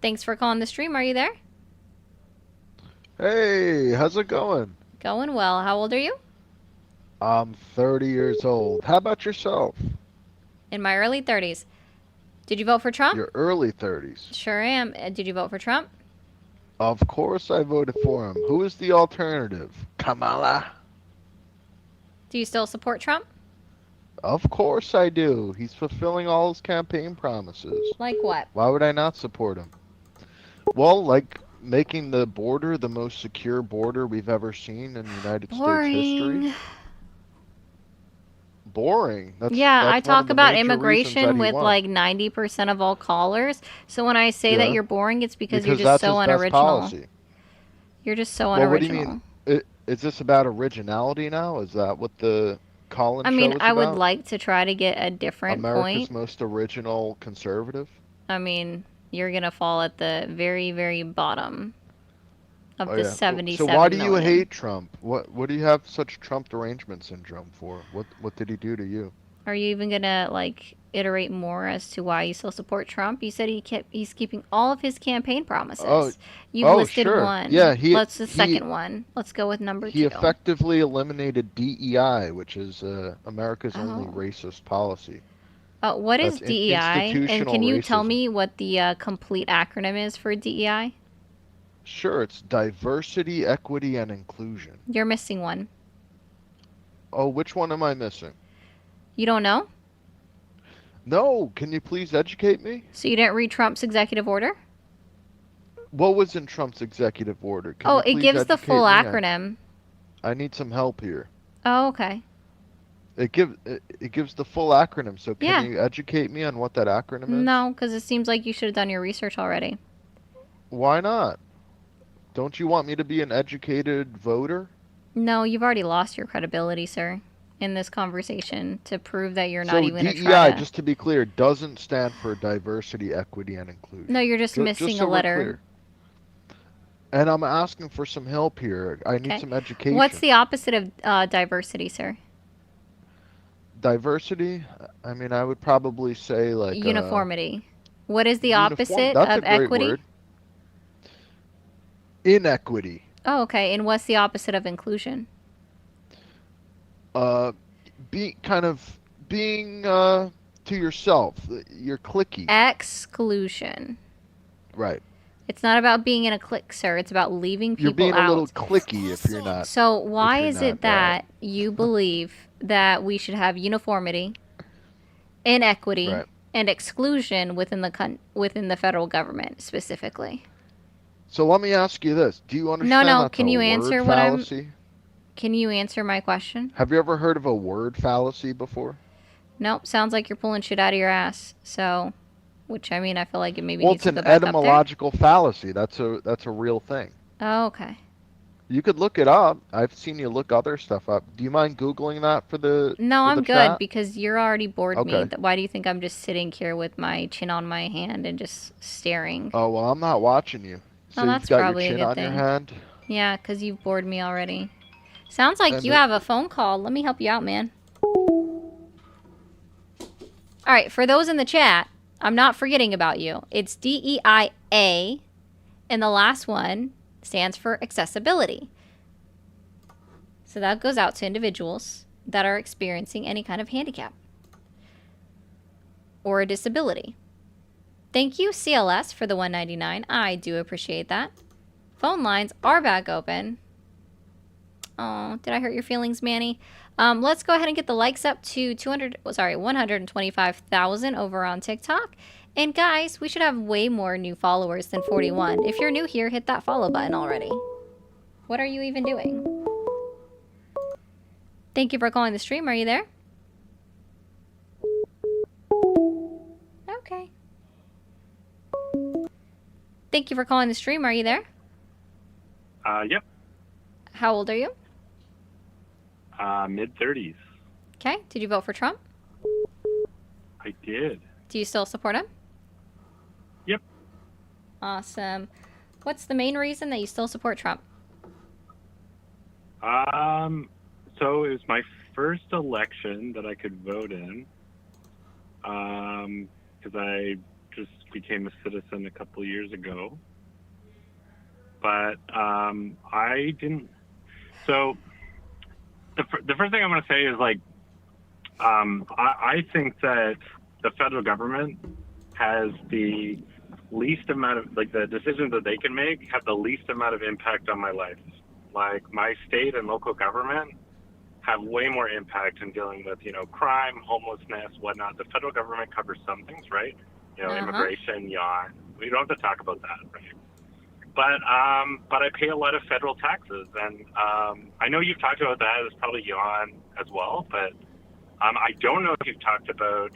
Thanks for calling the stream. Are you there? Hey, how's it going? Going well. How old are you? I'm 30 years old. How about yourself? In my early 30s. Did you vote for Trump? Your early 30s. Sure am. Did you vote for Trump? Of course I voted for him. Who is the alternative? Kamala? Do you still support Trump? Of course I do. He's fulfilling all his campaign promises. Like what? Why would I not support him? Well, like making the border the most secure border we've ever seen in United States history. Boring. I that's talk about major immigration with wants. like 90% of all callers. So when I say that you're boring, it's because you're just that's so his best unoriginal. policy. You're just so Well, unoriginal. what do you mean? Is this about originality now? Is that what the call-in show is I would about? like to try to get a different America's point. most original conservative? You're going to fall at the very, very bottom of the 77 So why do you million. hate Trump? What do you have such Trump derangement syndrome for? What did he do to you? Are you even going to iterate more as to why you still support Trump? You said he's keeping all of his campaign promises. You've listed sure. one. Yeah, What's the second one? Let's go with number 2. He effectively eliminated DEI, which is America's only racist policy. What is That's DEI? And institutional can you tell racism. me what the complete acronym is for DEI? Sure, it's diversity, equity, and inclusion. You're missing one. Oh, which one am I missing? You don't know? No, can you please educate me? So you didn't read Trump's executive order? What was in Trump's executive order? Can Oh, you it please gives the educate full me? acronym. I need some help here. Oh, okay. It gives the full acronym. So can Yeah. you educate me on what that acronym is? No, because it seems like you should have done your research already. Why not? Don't you want me to be an educated voter? No, you've already lost your credibility, sir, in this conversation to prove that you're not So even DEI, just to be clear, doesn't stand for diversity, equity, and inclusion. No, you're just missing just so a letter. We're clear. And I'm asking for some help here. I need some education. What's the opposite of diversity, sir? Diversity? I mean, I would probably say like uniformity. What is the opposite That's of a great equity? Word. Inequity. Oh, okay. And what's the opposite of inclusion? Being to yourself. You're cliquey. Exclusion. Right. It's not about being in a clique, sir. It's about leaving people out. You're being a little cliquey if you're not. So why is it that you believe that we should have uniformity, inequity, and exclusion within the federal government specifically? So let me ask you this: do you understand? No. Can you answer what fallacy? Can you answer my question? Have you ever heard of a word fallacy before? Nope. Sounds like you're pulling shit out of your ass. So, which I mean, I feel like it maybe Well, needs it's to an go back up there. etymological fallacy. That's a real thing. Oh, okay. You could look it up. I've seen you look other stuff up. Do you mind Googling that for the No, for I'm the good chat? because you're already bored me. Okay. Why do you think I'm just sitting here with my chin on my hand and just staring? Oh, well, I'm not watching you. So that's you've got probably your a chin good on thing. your hand? Yeah, because you've bored me already. Sounds like And you have a phone call. Let me help you out, man. All right, for those in the chat, I'm not forgetting about you. It's DEIA, and the last one stands for accessibility. So that goes out to individuals that are experiencing any kind of handicap or a disability. Thank you, CLS, for the $1.99. I do appreciate that. Phone lines are back open. Oh, did I hurt your feelings, Manny? Let's go ahead and get the likes up to 125,000 over on TikTok. And guys, we should have way more new followers than 41. If you're new here, hit that follow button already. What are you even doing? Thank you for calling the stream. Are you there? Okay. Thank you for calling the stream. Are you there? Yep. How old are you? Mid-30s. Okay. Did you vote for Trump? I did. Do you still support him? Yep. Awesome. What's the main reason that you still support Trump? So it was my first election that I could vote in. Because I just became a citizen a couple of years ago. But I didn't. So the first thing I'm going to say is like, I think that the federal government has the least amount of, like, the decisions that they can make have the least amount of impact on my life. Like, my state and local government have way more impact in dealing with, crime, homelessness, whatnot. The federal government covers some things, right? Immigration, yacht. We don't have to talk about that, right? But I pay a lot of federal taxes, and I know you've talked about that. It's probably Jan as well, but I don't know if you've talked about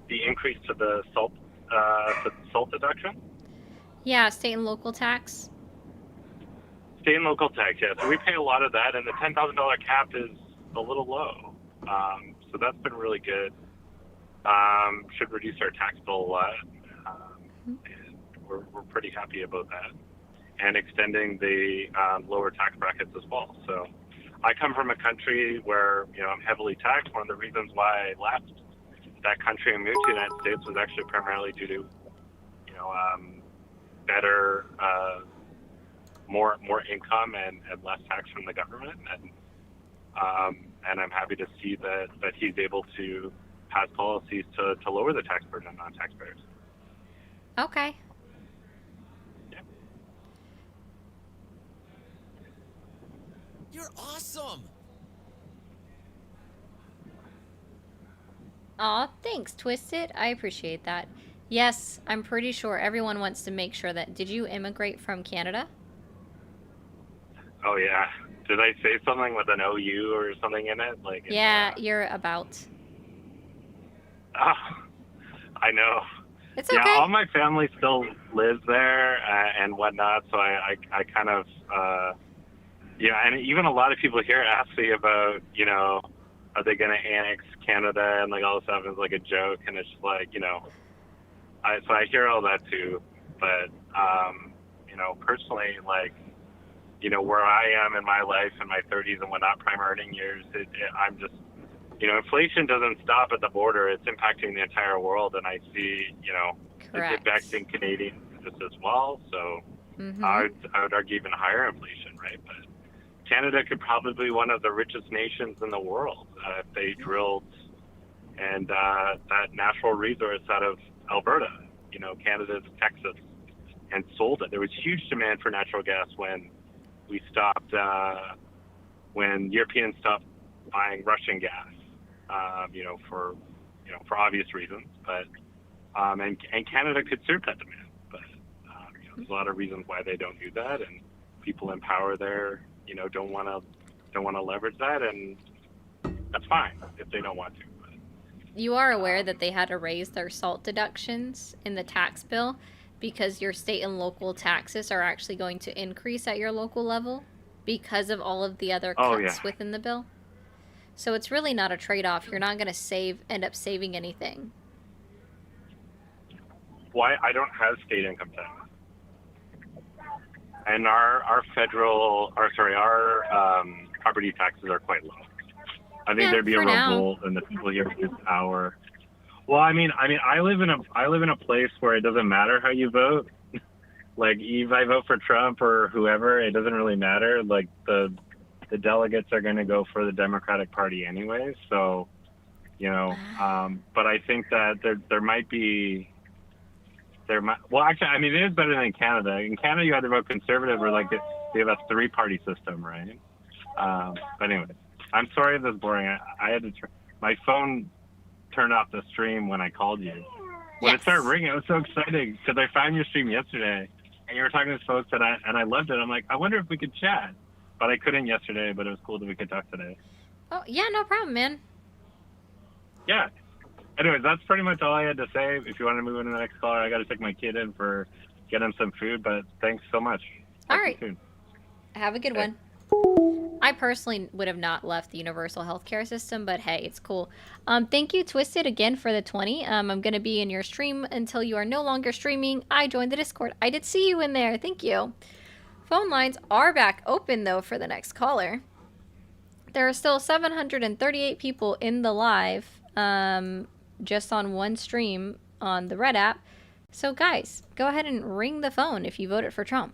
the increase to the salt deduction. Yeah, state and local tax. State and local tax, yeah. So we pay a lot of that, and the $10,000 cap is a little low. So that's been really good. Should reduce our tax bill a lot. And we're pretty happy about that. And extending the lower tax brackets as well. So I come from a country where, I'm heavily taxed. One of the reasons why I left that country and moved to the United States was actually primarily due to, better, more income and less tax from the government. And I'm happy to see that he's able to pass policies to lower the tax burden on taxpayers. Okay. You're awesome. Aw, thanks, Twisted. I appreciate that. Yes, I'm pretty sure everyone wants to make sure that. Did you immigrate from Canada? Oh yeah. Did I say something with an OU or something in it? Like, Yeah, you're about. I know. It's Yeah, okay. all my family still lives there and whatnot, so I kind of, yeah, and even a lot of people here ask me about, you know, are they going to annex Canada and like all this stuff is like a joke, and it's just like, you know, so I hear all that too, but, you know, personally, like, you know, where I am in my life in my 30s and whatnot, prime earning years, I'm just, you know, inflation doesn't stop at the border. It's impacting the entire world, and I see, you know, Correct. it's impacting Canadians just as well. So I would argue even higher inflation, right? But Canada could probably be one of the richest nations in the world if they drilled and that natural resource out of Alberta, you know, Canada's Texas, and sold it. There was huge demand for natural gas when we stopped, when Europeans stopped buying Russian gas, you know, for obvious reasons. But and Canada could serve that demand, but you know, there's a lot of reasons why they don't do that, and people in power there, you know, don't want to leverage that, and that's fine if they don't want to. You are aware that they had to raise their SALT deductions in the tax bill because your state and local taxes are actually going to increase at your local level because of all of the other cuts within the bill. So it's really not a trade-off. You're not going to end up saving anything. Why I don't have state income tax, and our property taxes are quite low. I think there'd be a revolt in the people here with power. Well, I mean, I live in a place where it doesn't matter how you vote. Like, if I vote for Trump or whoever, it doesn't really matter. Like, the delegates are going to go for the Democratic Party anyway. So, you know, but I think that well, actually, I mean, it is better than Canada. In Canada, you either vote conservative or like they have a three-party system, right? But anyway, I'm sorry if this is boring. I had to my phone turned off the stream when I called you. When it started ringing, I was so excited because I found your stream yesterday, and you were talking to folks, and I loved it. I'm like, I wonder if we could chat, but I couldn't yesterday. But it was cool that we could talk today. Oh yeah, no problem, man. Yeah. Anyways, that's pretty much all I had to say. If you want to move into the next caller, I got to take my kid in for get him some food. But thanks so much. All right. Have a good one. I personally would have not left the universal healthcare system, but hey, it's cool. Thank you, Twisted, again for the 20. I'm going to be in your stream until you are no longer streaming. I joined the Discord. I did see you in there. Thank you. Phone lines are back open, though, for the next caller. There are still 738 people in the live, just on one stream on the Red app. So, guys, go ahead and ring the phone if you voted for Trump.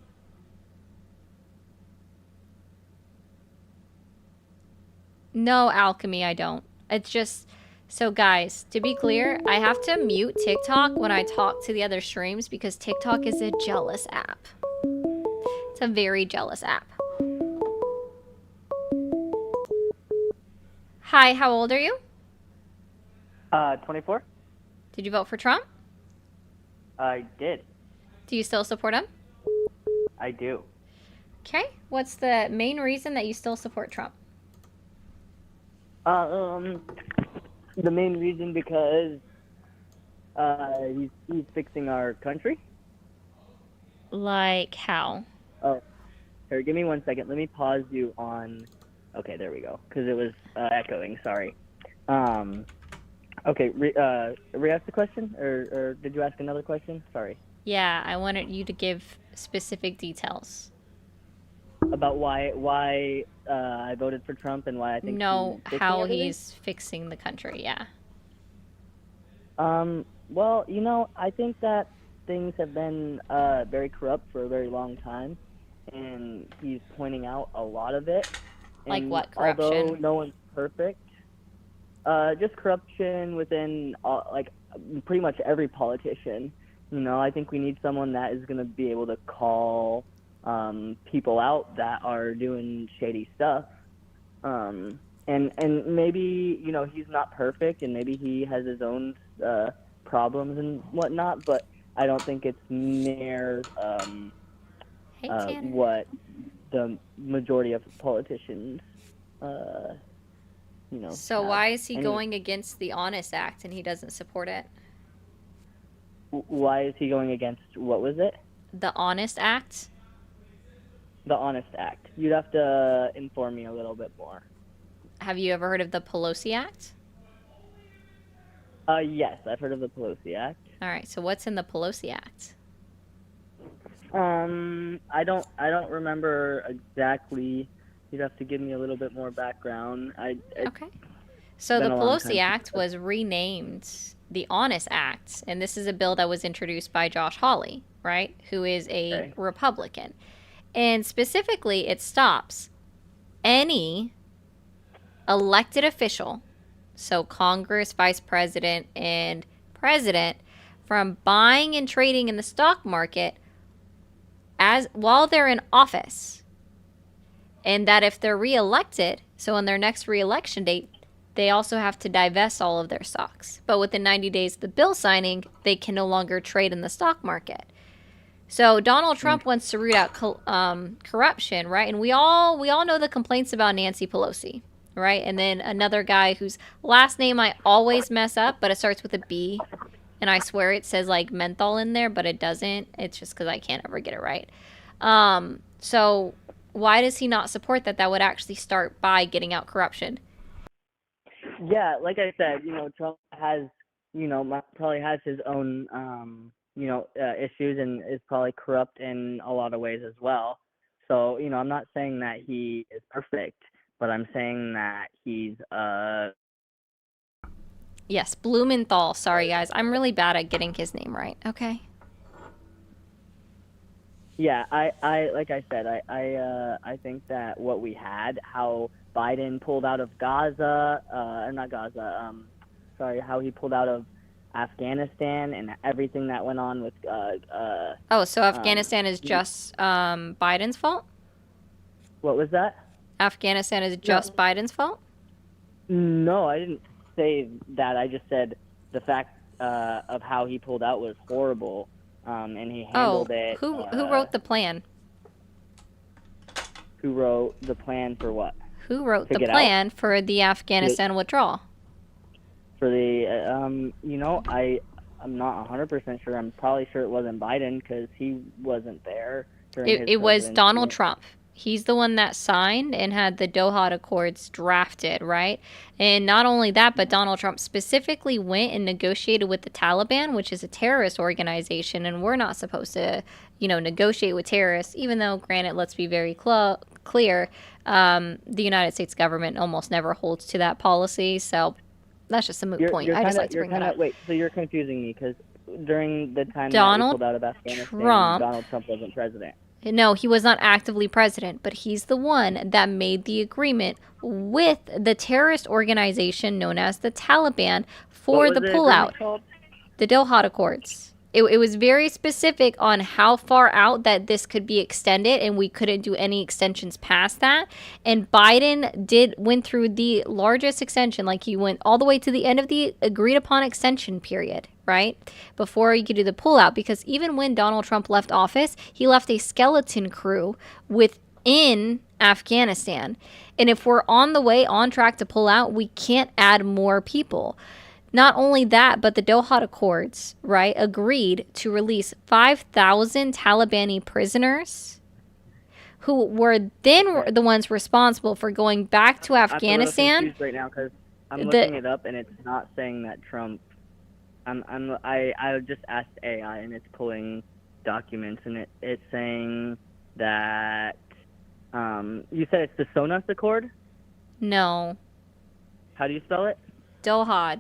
No, Alchemy, I don't. It's just... So, guys, to be clear, I have to mute TikTok when I talk to the other streams because TikTok is a jealous app. It's a very jealous app. Hi, how old are you? 24. Did you vote for Trump? I did. Do you still support him? I do. Okay. What's the main reason that you still support Trump? The main reason because he's fixing our country. Like how? Oh, here, give me 1 second. Let me pause you on. Okay, there we go. Because it was echoing. Sorry. Okay. Re-ask the question, or did you ask another question? Sorry. Yeah, I wanted you to give specific details. About why I voted for Trump and why I think how he's fixing the country. Yeah. Well, you know, I think that things have been very corrupt for a very long time, and he's pointing out a lot of it. Like And what corruption? Although no one's perfect, just corruption within like pretty much every politician. You know, I think we need someone that is going to be able to call people out that are doing shady stuff. and maybe he's not perfect, and maybe he has his own problems and whatnot, but I don't think it's near what the majority of politicians So have. why is he And going against the Honest Act and he doesn't support it? why is he going against, what was it? The Honest Act? The Honest Act. You'd have to inform me a little bit more. Have you ever heard of the Pelosi Act? Yes, I've heard of the Pelosi Act. All right, so what's in the Pelosi Act? I don't remember exactly. You'd have to give me a little bit more background. Okay. So the Pelosi Act was renamed the Honest Act, and this is a bill that was introduced by Josh Hawley, right, who is a Republican. And specifically, it stops any elected official, so Congress, Vice President, and President, from buying and trading in the stock market while they're in office. And that if they're reelected, so on their next reelection date, they also have to divest all of their stocks. But within 90 days of the bill signing, they can no longer trade in the stock market. So Donald Trump wants to root out corruption, right? And we all know the complaints about Nancy Pelosi, right? And then another guy whose last name I always mess up, but it starts with a B. And I swear it says like menthol in there, but it doesn't. It's just because I can't ever get it right. So why does he not support that? That would actually start by getting out corruption. Yeah, like I said, Trump has, probably has his own, issues, and is probably corrupt in a lot of ways as well. So, I'm not saying that he is perfect, but I'm saying that he's, Yes, Blumenthal. Sorry, guys. I'm really bad at getting his name right. Okay. Yeah, I like I said, I think that what we had, how Biden pulled out of Gaza, not Gaza, how he pulled out of Afghanistan and everything that went on with. So Afghanistan is just Biden's fault? What was that? Afghanistan is just Biden's fault? No, I didn't say that. I just said the fact of how he pulled out was horrible. And he handled it. Who wrote the plan? Who wrote the plan for what? Who wrote the plan for the Afghanistan withdrawal? For the, I'm not 100% sure. I'm probably sure it wasn't Biden because he wasn't there. It was Donald Trump. He's the one that signed and had the Doha Accords drafted, right? And not only that, but Donald Trump specifically went and negotiated with the Taliban, which is a terrorist organization, and we're not supposed to, negotiate with terrorists, even though, granted, let's be very clear, the United States government almost never holds to that policy, so that's just a moot point. I just like to bring that up. Wait, so you're confusing me because during the time Donald that we pulled out of Afghanistan, Donald Trump wasn't president. No, he was not actively president, but he's the one that made the agreement with the terrorist organization known as the Taliban for the pullout. The Doha Accords. It was very specific on how far out that this could be extended, and we couldn't do any extensions past that. And Biden went through the largest extension, like he went all the way to the end of the agreed upon extension period, right? Before you could do the pullout, because even when Donald Trump left office, he left a skeleton crew within Afghanistan. And if we're on track to pull out, we can't add more people. Not only that, but the Doha Accords, right, agreed to release 5,000 Taliban prisoners who were then the ones responsible for going back to Afghanistan. I'm confused right now because I'm looking it up and it's not saying that Trump. I just asked AI and it's pulling documents and it's saying that you said it's the SONAS Accord? No. How do you spell it? Doha.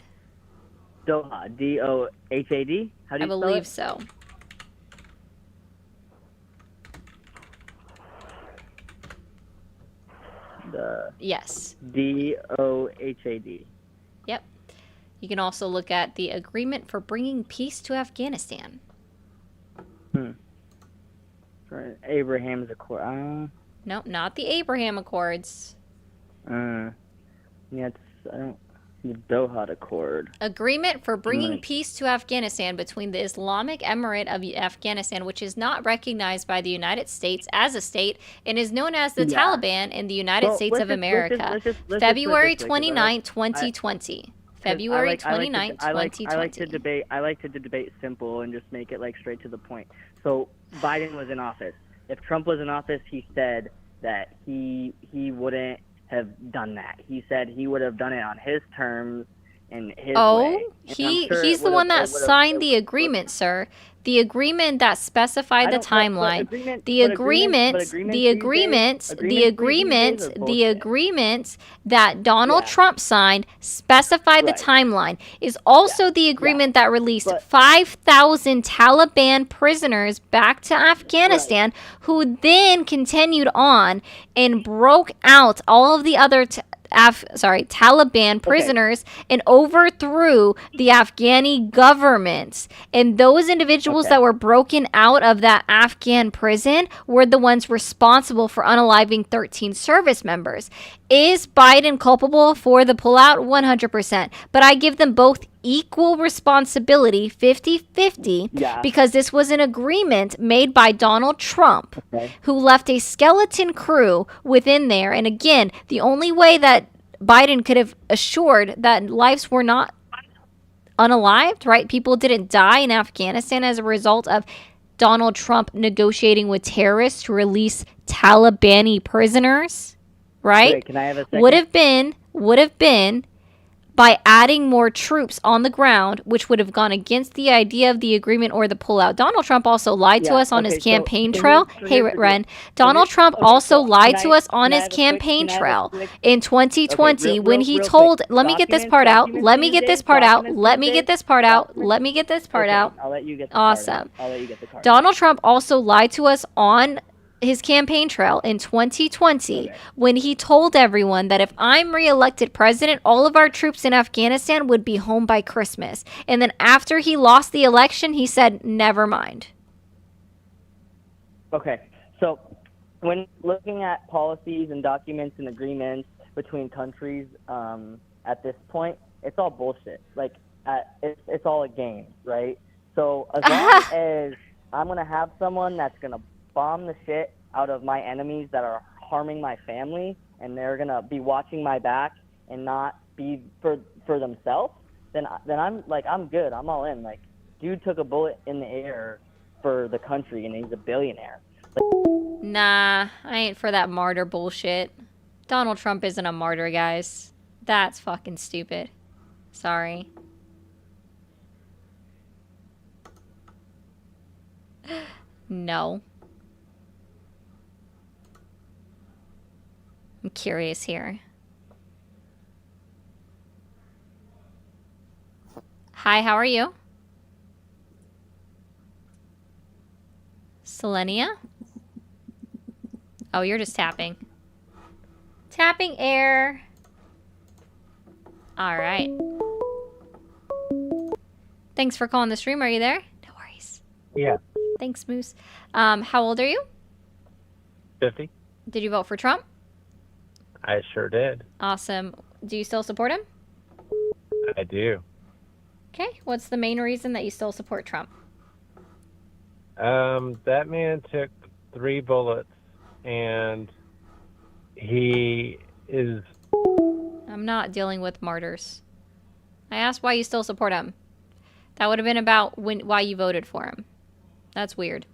Doha, D-O-H-A-D? How do you spell it? I believe so. Yes. D-O-H-A-D. Yep. You can also look at the Agreement for Bringing Peace to Afghanistan. For Abraham's Accord. No, not the Abraham Accords. Yeah, it's the Doha Accord. Agreement for bringing Right. peace to Afghanistan between the Islamic Emirate of Afghanistan, which is not recognized by the United States as a state and is known as the Yeah. Taliban in the United Well, States of America. let's just put it February this way, 'cause 29, 2020. February 29, 2020. I like to debate simple and just make it like straight to the point. So Biden was in office. If Trump was in office, he said that he wouldn't have done that. He said he would have done it on his terms and his way. Oh, And I'm sure he's it the one would've- that it would've- signed the agreement, sir. The agreement that specified I the don't- but timeline. agreement- The but agreement, agreements the these days- agreement, the agreements these days agreement, are the bullshit. agreement that Donald Trump signed specified the timeline is also the agreement that released 5,000 Taliban prisoners back to Afghanistan, who then continued on and broke out all of the other Taliban prisoners and overthrew the Afghani government. And those individuals that were broken out of that Afghan prison were the ones responsible for unaliving 13 service members. Is Biden culpable for the pullout? 100%. But I give them both equal responsibility, 50-50, because this was an agreement made by Donald Trump, who left a skeleton crew within there. And again, the only way that Biden could have assured that lives were not unalived, right? People didn't die in Afghanistan as a result of Donald Trump negotiating with terrorists to release Talibani prisoners, right? Wait, can I have a second? Would have been by adding more troops on the ground, which would have gone against the idea of the agreement or the pullout. Donald Trump also lied to us on his campaign trail. Hey, Ren. Donald Trump also lied to us on his campaign trail in 2020 when he told, let me get this part out, let me get this part out, let me get this part out, let me get this part out. I'll let you get the Awesome. I'll let you get the card. Donald Trump also lied to us on his campaign trail in 2020 when he told everyone that if I'm reelected president, all of our troops in Afghanistan would be home by Christmas. And then after he lost the election, he said, never mind. Okay, so when looking at policies and documents and agreements between countries at this point, it's all bullshit. Like, it's all a game, right? So as long as I'm going to have someone that's going to bomb the shit out of my enemies that are harming my family, and they're going to be watching my back and not be for themselves, then I'm like, I'm good. I'm all in. Like, dude took a bullet in the air for the country, and he's a billionaire. Nah, I ain't for that martyr bullshit. Donald Trump isn't a martyr, guys. That's fucking stupid. Sorry. No. I'm curious here. Hi, how are you? Selenia? Oh, you're just tapping. Tapping air. All right. Thanks for calling the stream. Are you there? No worries. Yeah. Thanks, Moose. How old are you? 50. Did you vote for Trump? I sure did. Awesome. Do you still support him? I do. Okay. What's the main reason that you still support Trump? That man took 3 bullets, and he is... I'm not dealing with martyrs. I asked why you still support him. That would have been about why you voted for him. That's weird.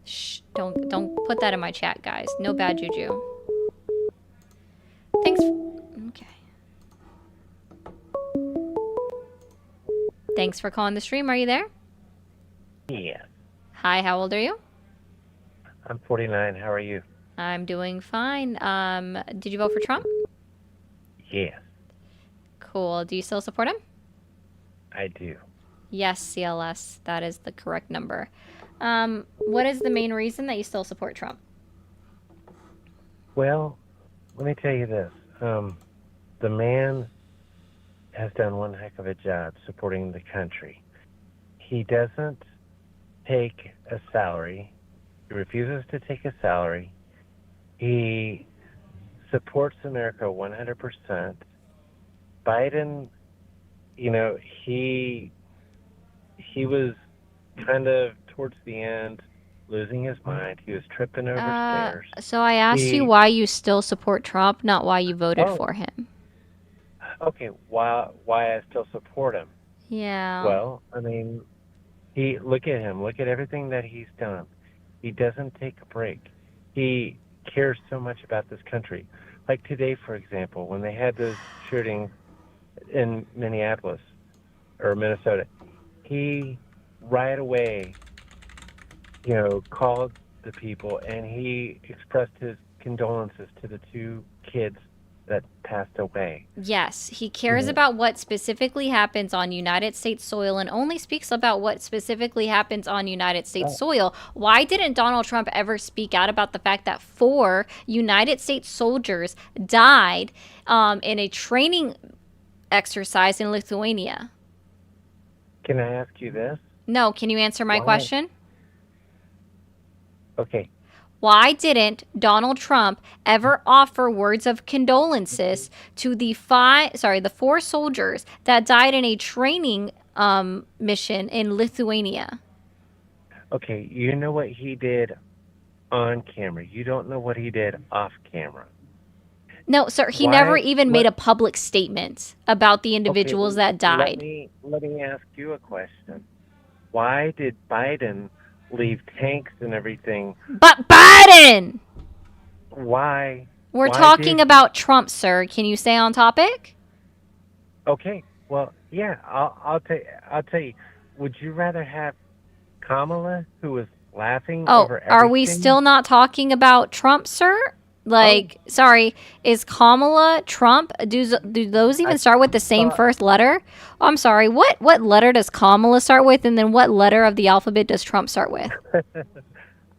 Shh, don't put that in my chat, guys. No bad juju. Thanks. Okay. Thanks for calling the stream. Are you there? Yeah. Hi, how old are you? I'm 49. How are you? I'm doing fine. Did you vote for Trump? Yeah, Cool. Do you still support him? I do. Yes, CLS. That is the correct number. What is the main reason that you still support Trump? Well, let me tell you this. The man has done one heck of a job supporting the country. He doesn't take a salary. He refuses to take a salary. He supports America 100%. Biden, you know, he was kind of towards the end losing his mind. He was tripping over stairs. So I asked you why you still support Trump, not why you voted for him. Okay, why I still support him? Yeah. Well, I mean, look at him. Look at everything that he's done. He doesn't take a break. He cares so much about this country. Like today, for example, when they had those shootings in Minneapolis or Minnesota, he right away, called the people and he expressed his condolences to the two kids that passed away. Yes, he cares about what specifically happens on United States soil and only speaks about what specifically happens on United States soil. Why didn't Donald Trump ever speak out about the fact that 4 United States soldiers died in a training exercise in Lithuania? Can I ask you this? No, can you answer my question? Okay. Why didn't Donald Trump ever offer words of condolences to the 4 soldiers that died in a training mission in Lithuania? Okay, you know what he did on camera. You don't know what he did off camera. No, sir, he never even made a public statement about the individuals that died. Let me ask you a question. Why did Biden leave tanks and everything? But Biden! Why? We're talking about Trump, sir. Can you stay on topic? Okay. Well, yeah, I'll tell you. Would you rather have Kamala, who was laughing over everything? Are we still not talking about Trump, sir? Sorry, is Kamala Trump? Do those even start with the same first letter? Oh, I'm sorry. What letter does Kamala start with, and then what letter of the alphabet does Trump start with?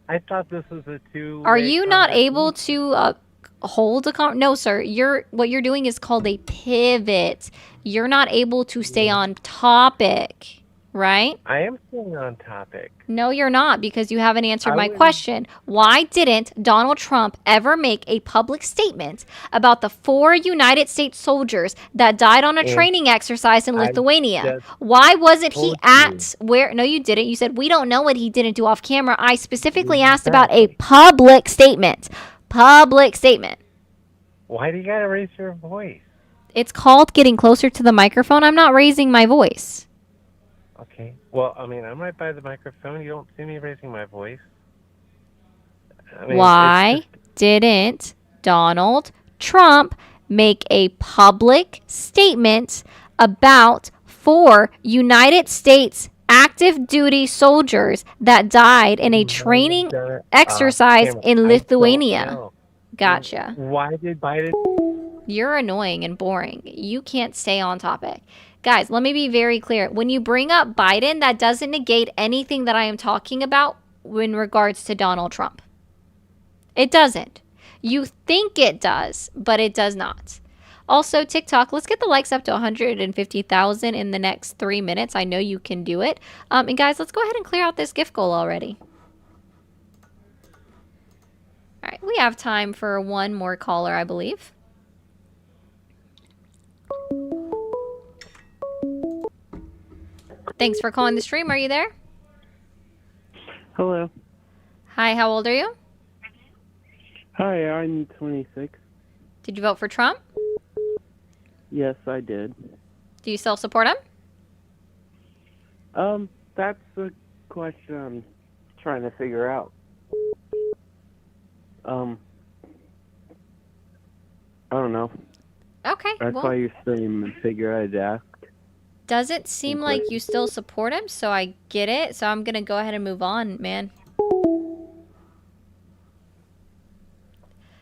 I thought this was a two. Are you not able to hold a no, sir? What you're doing is called a pivot. You're not able to stay on topic, right? I am staying on topic. No, you're not, because you haven't answered my question. Why didn't Donald Trump ever make a public statement about the 4 United States soldiers that died on a training exercise in Lithuania? Why wasn't he at where? No, you didn't. You said we don't know what he didn't do off camera. I specifically asked about a public statement. Public statement. Why do you gotta raise your voice? It's called getting closer to the microphone. I'm not raising my voice. Okay. Well, I mean, I'm right by the microphone. You don't see me raising my voice. Why didn't Donald Trump make a public statement about 4 United States active duty soldiers that died in a training exercise in Lithuania? Gotcha. Why did Biden? You're annoying and boring. You can't stay on topic. Guys, let me be very clear. When you bring up Biden, that doesn't negate anything that I am talking about in regards to Donald Trump. It doesn't. You think it does, but it does not. Also, TikTok, let's get the likes up to 150,000 in the next 3 minutes. I know you can do it. And guys, let's go ahead and clear out this gift goal already. All right, we have time for one more caller, I believe. Thanks for calling the stream. Are you there? Hello. Hi, how old are you? Hi, I'm 26. Did you vote for Trump? Yes, I did. Do you still support him? That's the question I'm trying to figure out. I don't know. Okay. That's why you stream and figure I'd ask. Doesn't seem like you still support him, so I get it. So I'm going to go ahead and move on, man.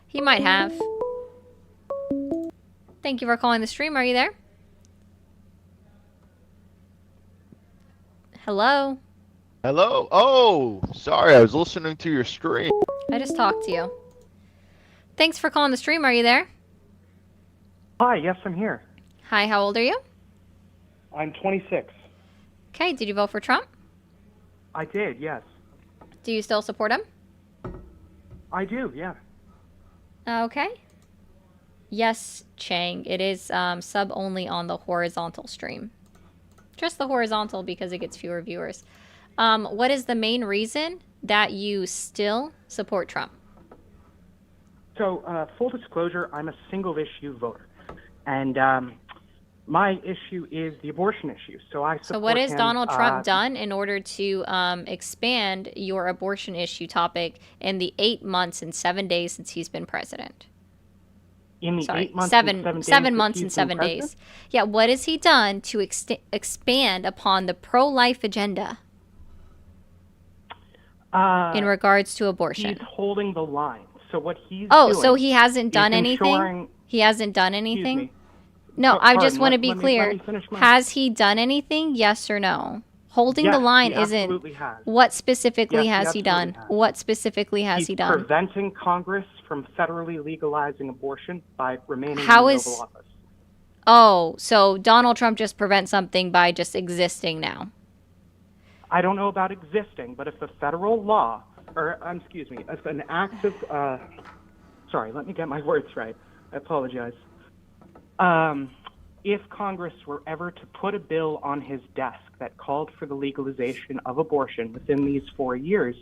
He might have. Thank you for calling the stream. Are you there? Hello? Hello? Oh, sorry. I was listening to your stream. I just talked to you. Thanks for calling the stream. Are you there? Hi, yes, I'm here. Hi, how old are you? I'm 26. Okay, did you vote for Trump? I did, yes. Do you still support him? I do, yeah. Okay. Yes, Chang. It is sub only on the horizontal stream. Just the horizontal because it gets fewer viewers. What is the main reason that you still support Trump? So, full disclosure, I'm a single issue voter. And my issue is the abortion issue. So I support So what has him, Donald Trump done in order to expand your abortion issue topic in the 8 months and 7 days since he's been president? in the Sorry, 8 months seven, and 7 days 7 that months he's and been 7 president? days. Yeah, what has he done to expand upon the pro-life agenda in regards to abortion? He's holding the line. So what he's Oh, doing so he hasn't done is anything? ensuring, He hasn't done excuse anything? me. No, I just Pardon, want to let be me clear. finish my- Has he done anything? Yes or no? Holding the Yes, line he isn't. absolutely has. What specifically Yes, he has he absolutely done? has. What specifically has He's he done? preventing Congress from federally legalizing abortion by remaining How in the is- Oval Office. Oh, so Donald Trump just prevents something by just existing now. I don't know about existing, but if a federal law, or excuse me, if an act of, sorry, let me get my words right. I apologize. If Congress were ever to put a bill on his desk that called for the legalization of abortion within these 4 years,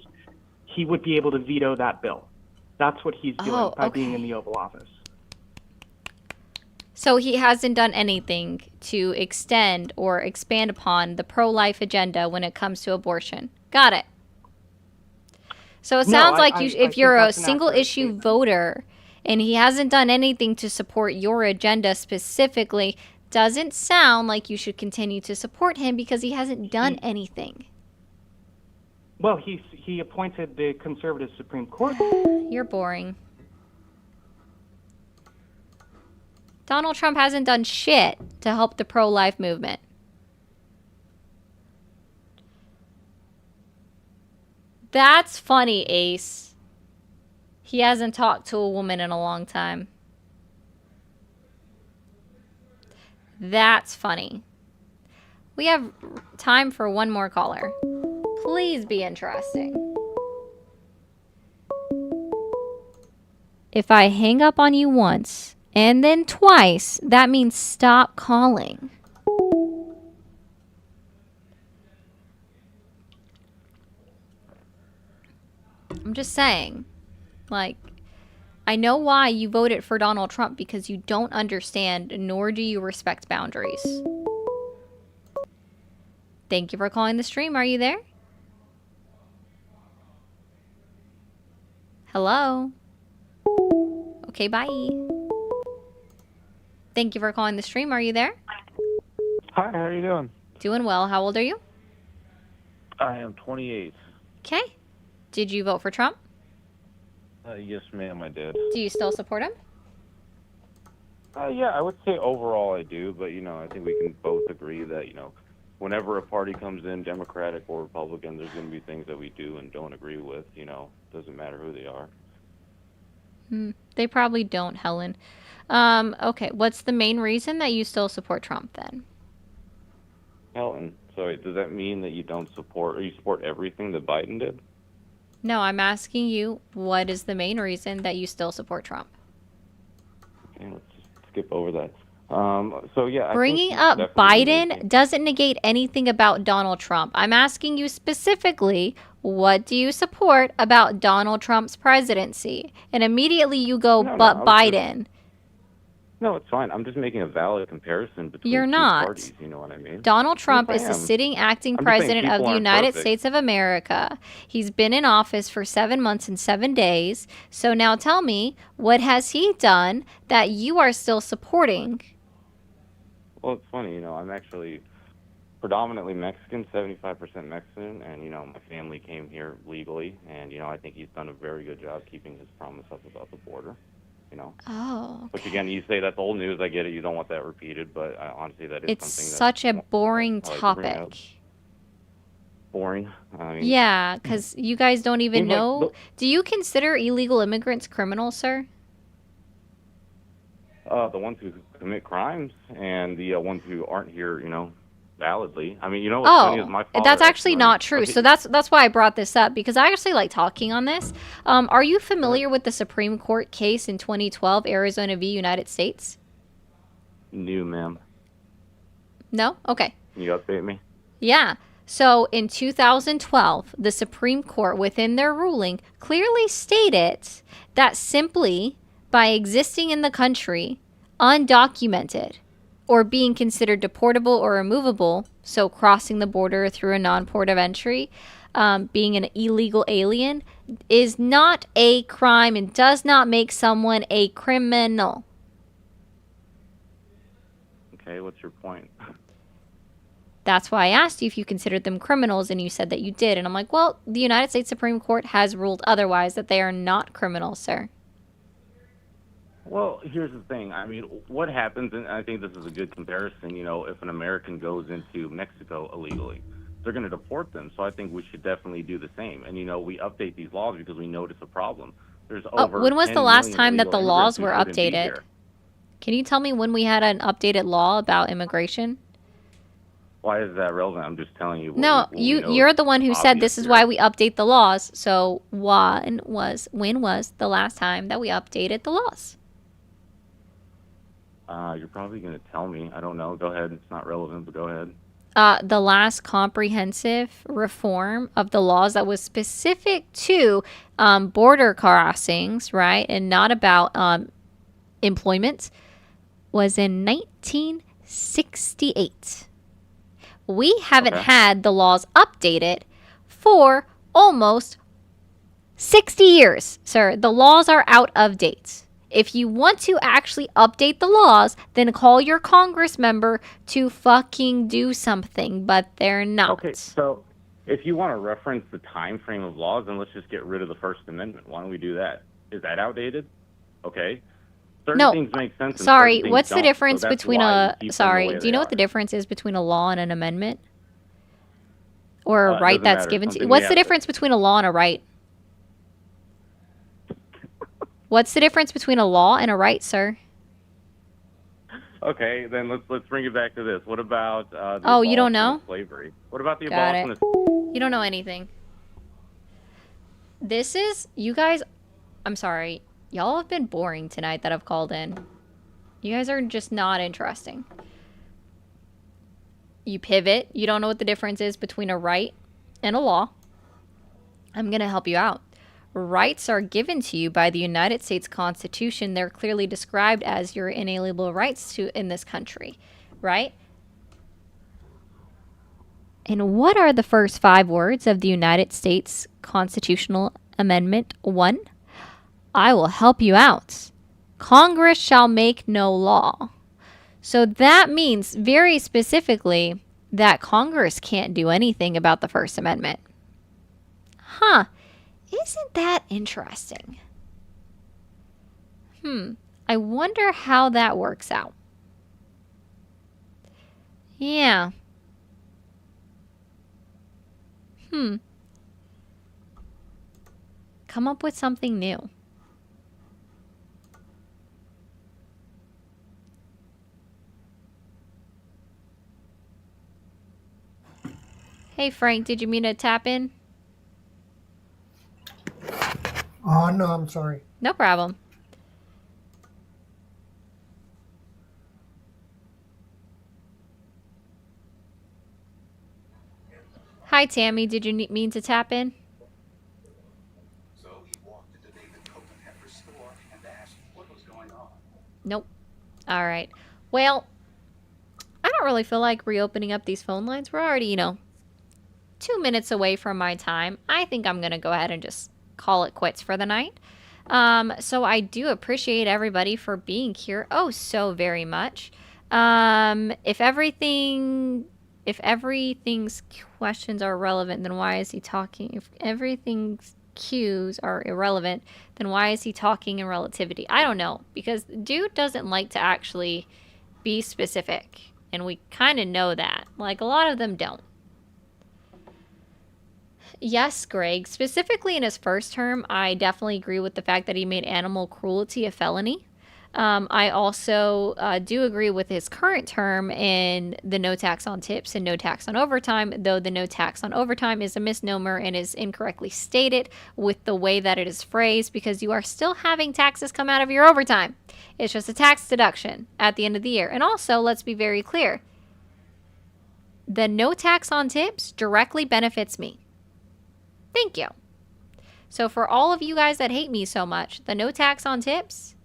he would be able to veto that bill. That's what he's doing by being in the Oval Office. So he hasn't done anything to extend or expand upon the pro-life agenda when it comes to abortion. Got it. So it No, sounds like I if think you're a that's an single accurate issue statement. voter and he hasn't done anything to support your agenda specifically, doesn't sound like you should continue to support him because he hasn't done anything. Well, he appointed the conservative Supreme Court. You're boring. Donald Trump hasn't done shit to help the pro-life movement. That's funny, Ace. He hasn't talked to a woman in a long time. That's funny. We have time for one more caller. Please be interesting. If I hang up on you once and then twice, that means stop calling. I'm just saying, like, I know why you voted for Donald Trump because you don't understand nor do you respect boundaries. Thank you for calling the stream. Are you there? Hello? Okay, bye. Thank you for calling the stream. Are you there? Hi, how are you doing? Doing well. How old are you? I am 28. Okay. Did you vote for Trump? Yes, ma'am, I did. Do you still support him? Yeah, I would say overall I do, but, I think we can both agree that, whenever a party comes in, Democratic or Republican, there's going to be things that we do and don't agree with, doesn't matter who they are. They probably don't, Helen. Okay, what's the main reason that you still support Trump then? Helen, sorry, does that mean that you don't support, or you support everything that Biden did? No, I'm asking you, what is the main reason that you still support Trump? Okay, let's just skip over that. So yeah, Bringing I think up he's definitely Biden making- doesn't negate anything about Donald Trump. I'm asking you specifically, what do you support about Donald Trump's presidency? And immediately you go, No, but I was just- Biden. No, it's fine. I'm just making a valid comparison between You're two not. parties. You know what I mean? Donald Trump Yes, is I the am. sitting acting I'm just saying president of people the aren't United perfect. States of America. He's been in office for 7 months and 7 days. So now tell me, what has he done that you are still supporting? Well, it's funny, I'm actually predominantly Mexican, 75% Mexican, and, my family came here legally, and, I think he's done a very good job keeping his promise up about the border, Oh, Which, again, you say that's old news, I get it, you don't want that repeated, but honestly, that is it's something that's such a boring I like to bring topic. up. Boring. I mean, Yeah, because you guys don't even Seems like know. Do you consider illegal immigrants criminals, sir? the ones who commit crimes and the ones who aren't here, validly. I mean, you know what's funny is Oh, my father. that's actually not true. Okay, So that's why I brought this up, because I actually like talking on this. Are you familiar with the Supreme Court case in 2012, Arizona v. United States? new, ma'am. No? Okay. Can you update me? Yeah. So in 2012, the Supreme Court, within their ruling, clearly stated that simply by existing in the country undocumented or being considered deportable or removable, so crossing the border through a non-port of entry, being an illegal alien, is not a crime and does not make someone a criminal. Okay, what's your point? That's why I asked you if you considered them criminals, and you said that you did. And I'm like, well, the United States Supreme Court has ruled otherwise, that they are not criminals, sir. Well, here's the thing. I mean, what happens, and I think this is a good comparison, you know, if an American goes into Mexico illegally, they're going to deport them. So I think we should definitely do the same. And, you know, we update these laws because we notice a problem. There's over When was 10 the last million time that the illegal laws immigrants who were shouldn't be updated? here. Can you tell me when we had an updated law about immigration? Why is that relevant? I'm just telling you. No, you're the one who said this is why we update the laws. So when was the last time that we updated the laws? You're probably going to tell me. I don't know. Go ahead. It's not relevant, but go ahead. The last comprehensive reform of the laws that was specific to border crossings, right, and not about employment, was in 1968. We haven't had the laws updated for almost 60 years, sir. The laws are out of date. If you want to actually update the laws, then call your Congress member to fucking do something, but they're not. Okay, so if you want to reference the time frame of laws, then let's just get rid of the First Amendment. Why don't we do that? Is that outdated? Okay. Certain things make sense. And Sorry, certain what's things the don't, difference so that's between why we keep them the way do you they know are. what the difference is between a law and an amendment? Or a It right doesn't that's matter. given to you? Something we What's the have to- difference between a law and a right? What's the difference between a law and a right, sir? Okay, then let's bring it back to this. What about the Oh, you don't abolition of know? slavery? What about the Got abolition it. of You don't know anything. This is, you guys, I'm sorry. Y'all have been boring tonight that I've called in. You guys are just not interesting. You pivot. You don't know what the difference is between a right and a law. I'm going to help you out. Rights are given to you by the United States Constitution. They're clearly described as your inalienable rights in this country, right? And what are the first 5 words of the United States Constitutional Amendment 1? I will help you out. Congress shall make no law. So that means very specifically that Congress can't do anything about the First Amendment. Huh. Isn't that interesting? I wonder how that works out. Yeah. Come up with something new. Hey, Frank, did you mean to tap in? Oh, no, I'm sorry. No problem. Hi, Tammy. Did you mean to tap in? Nope. All right. Well, I don't really feel like reopening up these phone lines. We're already, 2 minutes away from my time. I think I'm going to go ahead and just call it quits for the night. So I do appreciate everybody for being here so very much. If everything's questions are relevant, then why is he talking? If everything's cues are irrelevant, then why is he talking in relativity? I don't know, because dude doesn't like to actually be specific, and we kind of know that. Like, a lot of them don't. Yes, Greg. Specifically in his first term, I definitely agree with the fact that he made animal cruelty a felony. I also do agree with his current term in the no tax on tips and no tax on overtime, though the no tax on overtime is a misnomer and is incorrectly stated with the way that it is phrased, because you are still having taxes come out of your overtime. It's just a tax deduction at the end of the year. And also, let's be very clear. The no tax on tips directly benefits me. Thank you. So for all of you guys that hate me so much, the no tax on tips,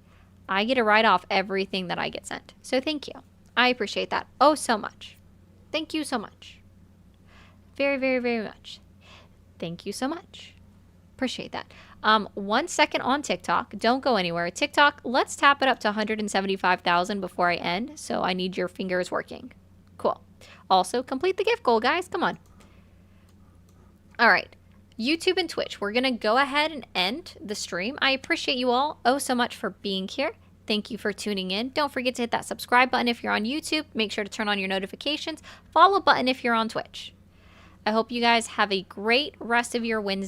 I get to write off everything that I get sent. So thank you. I appreciate that oh so much. Thank you so much. Very, very, very much. Thank you so much. Appreciate that. 1 second on TikTok. Don't go anywhere. TikTok, let's tap it up to 175,000 before I end. So I need your fingers working. Cool. Also, complete the gift goal, guys. Come on. All right. YouTube and Twitch, we're going to go ahead and end the stream. I appreciate you all oh so much for being here. Thank you for tuning in. Don't forget to hit that subscribe button if you're on YouTube. Make sure to turn on your notifications. Follow button if you're on Twitch. I hope you guys have a great rest of your Wednesday.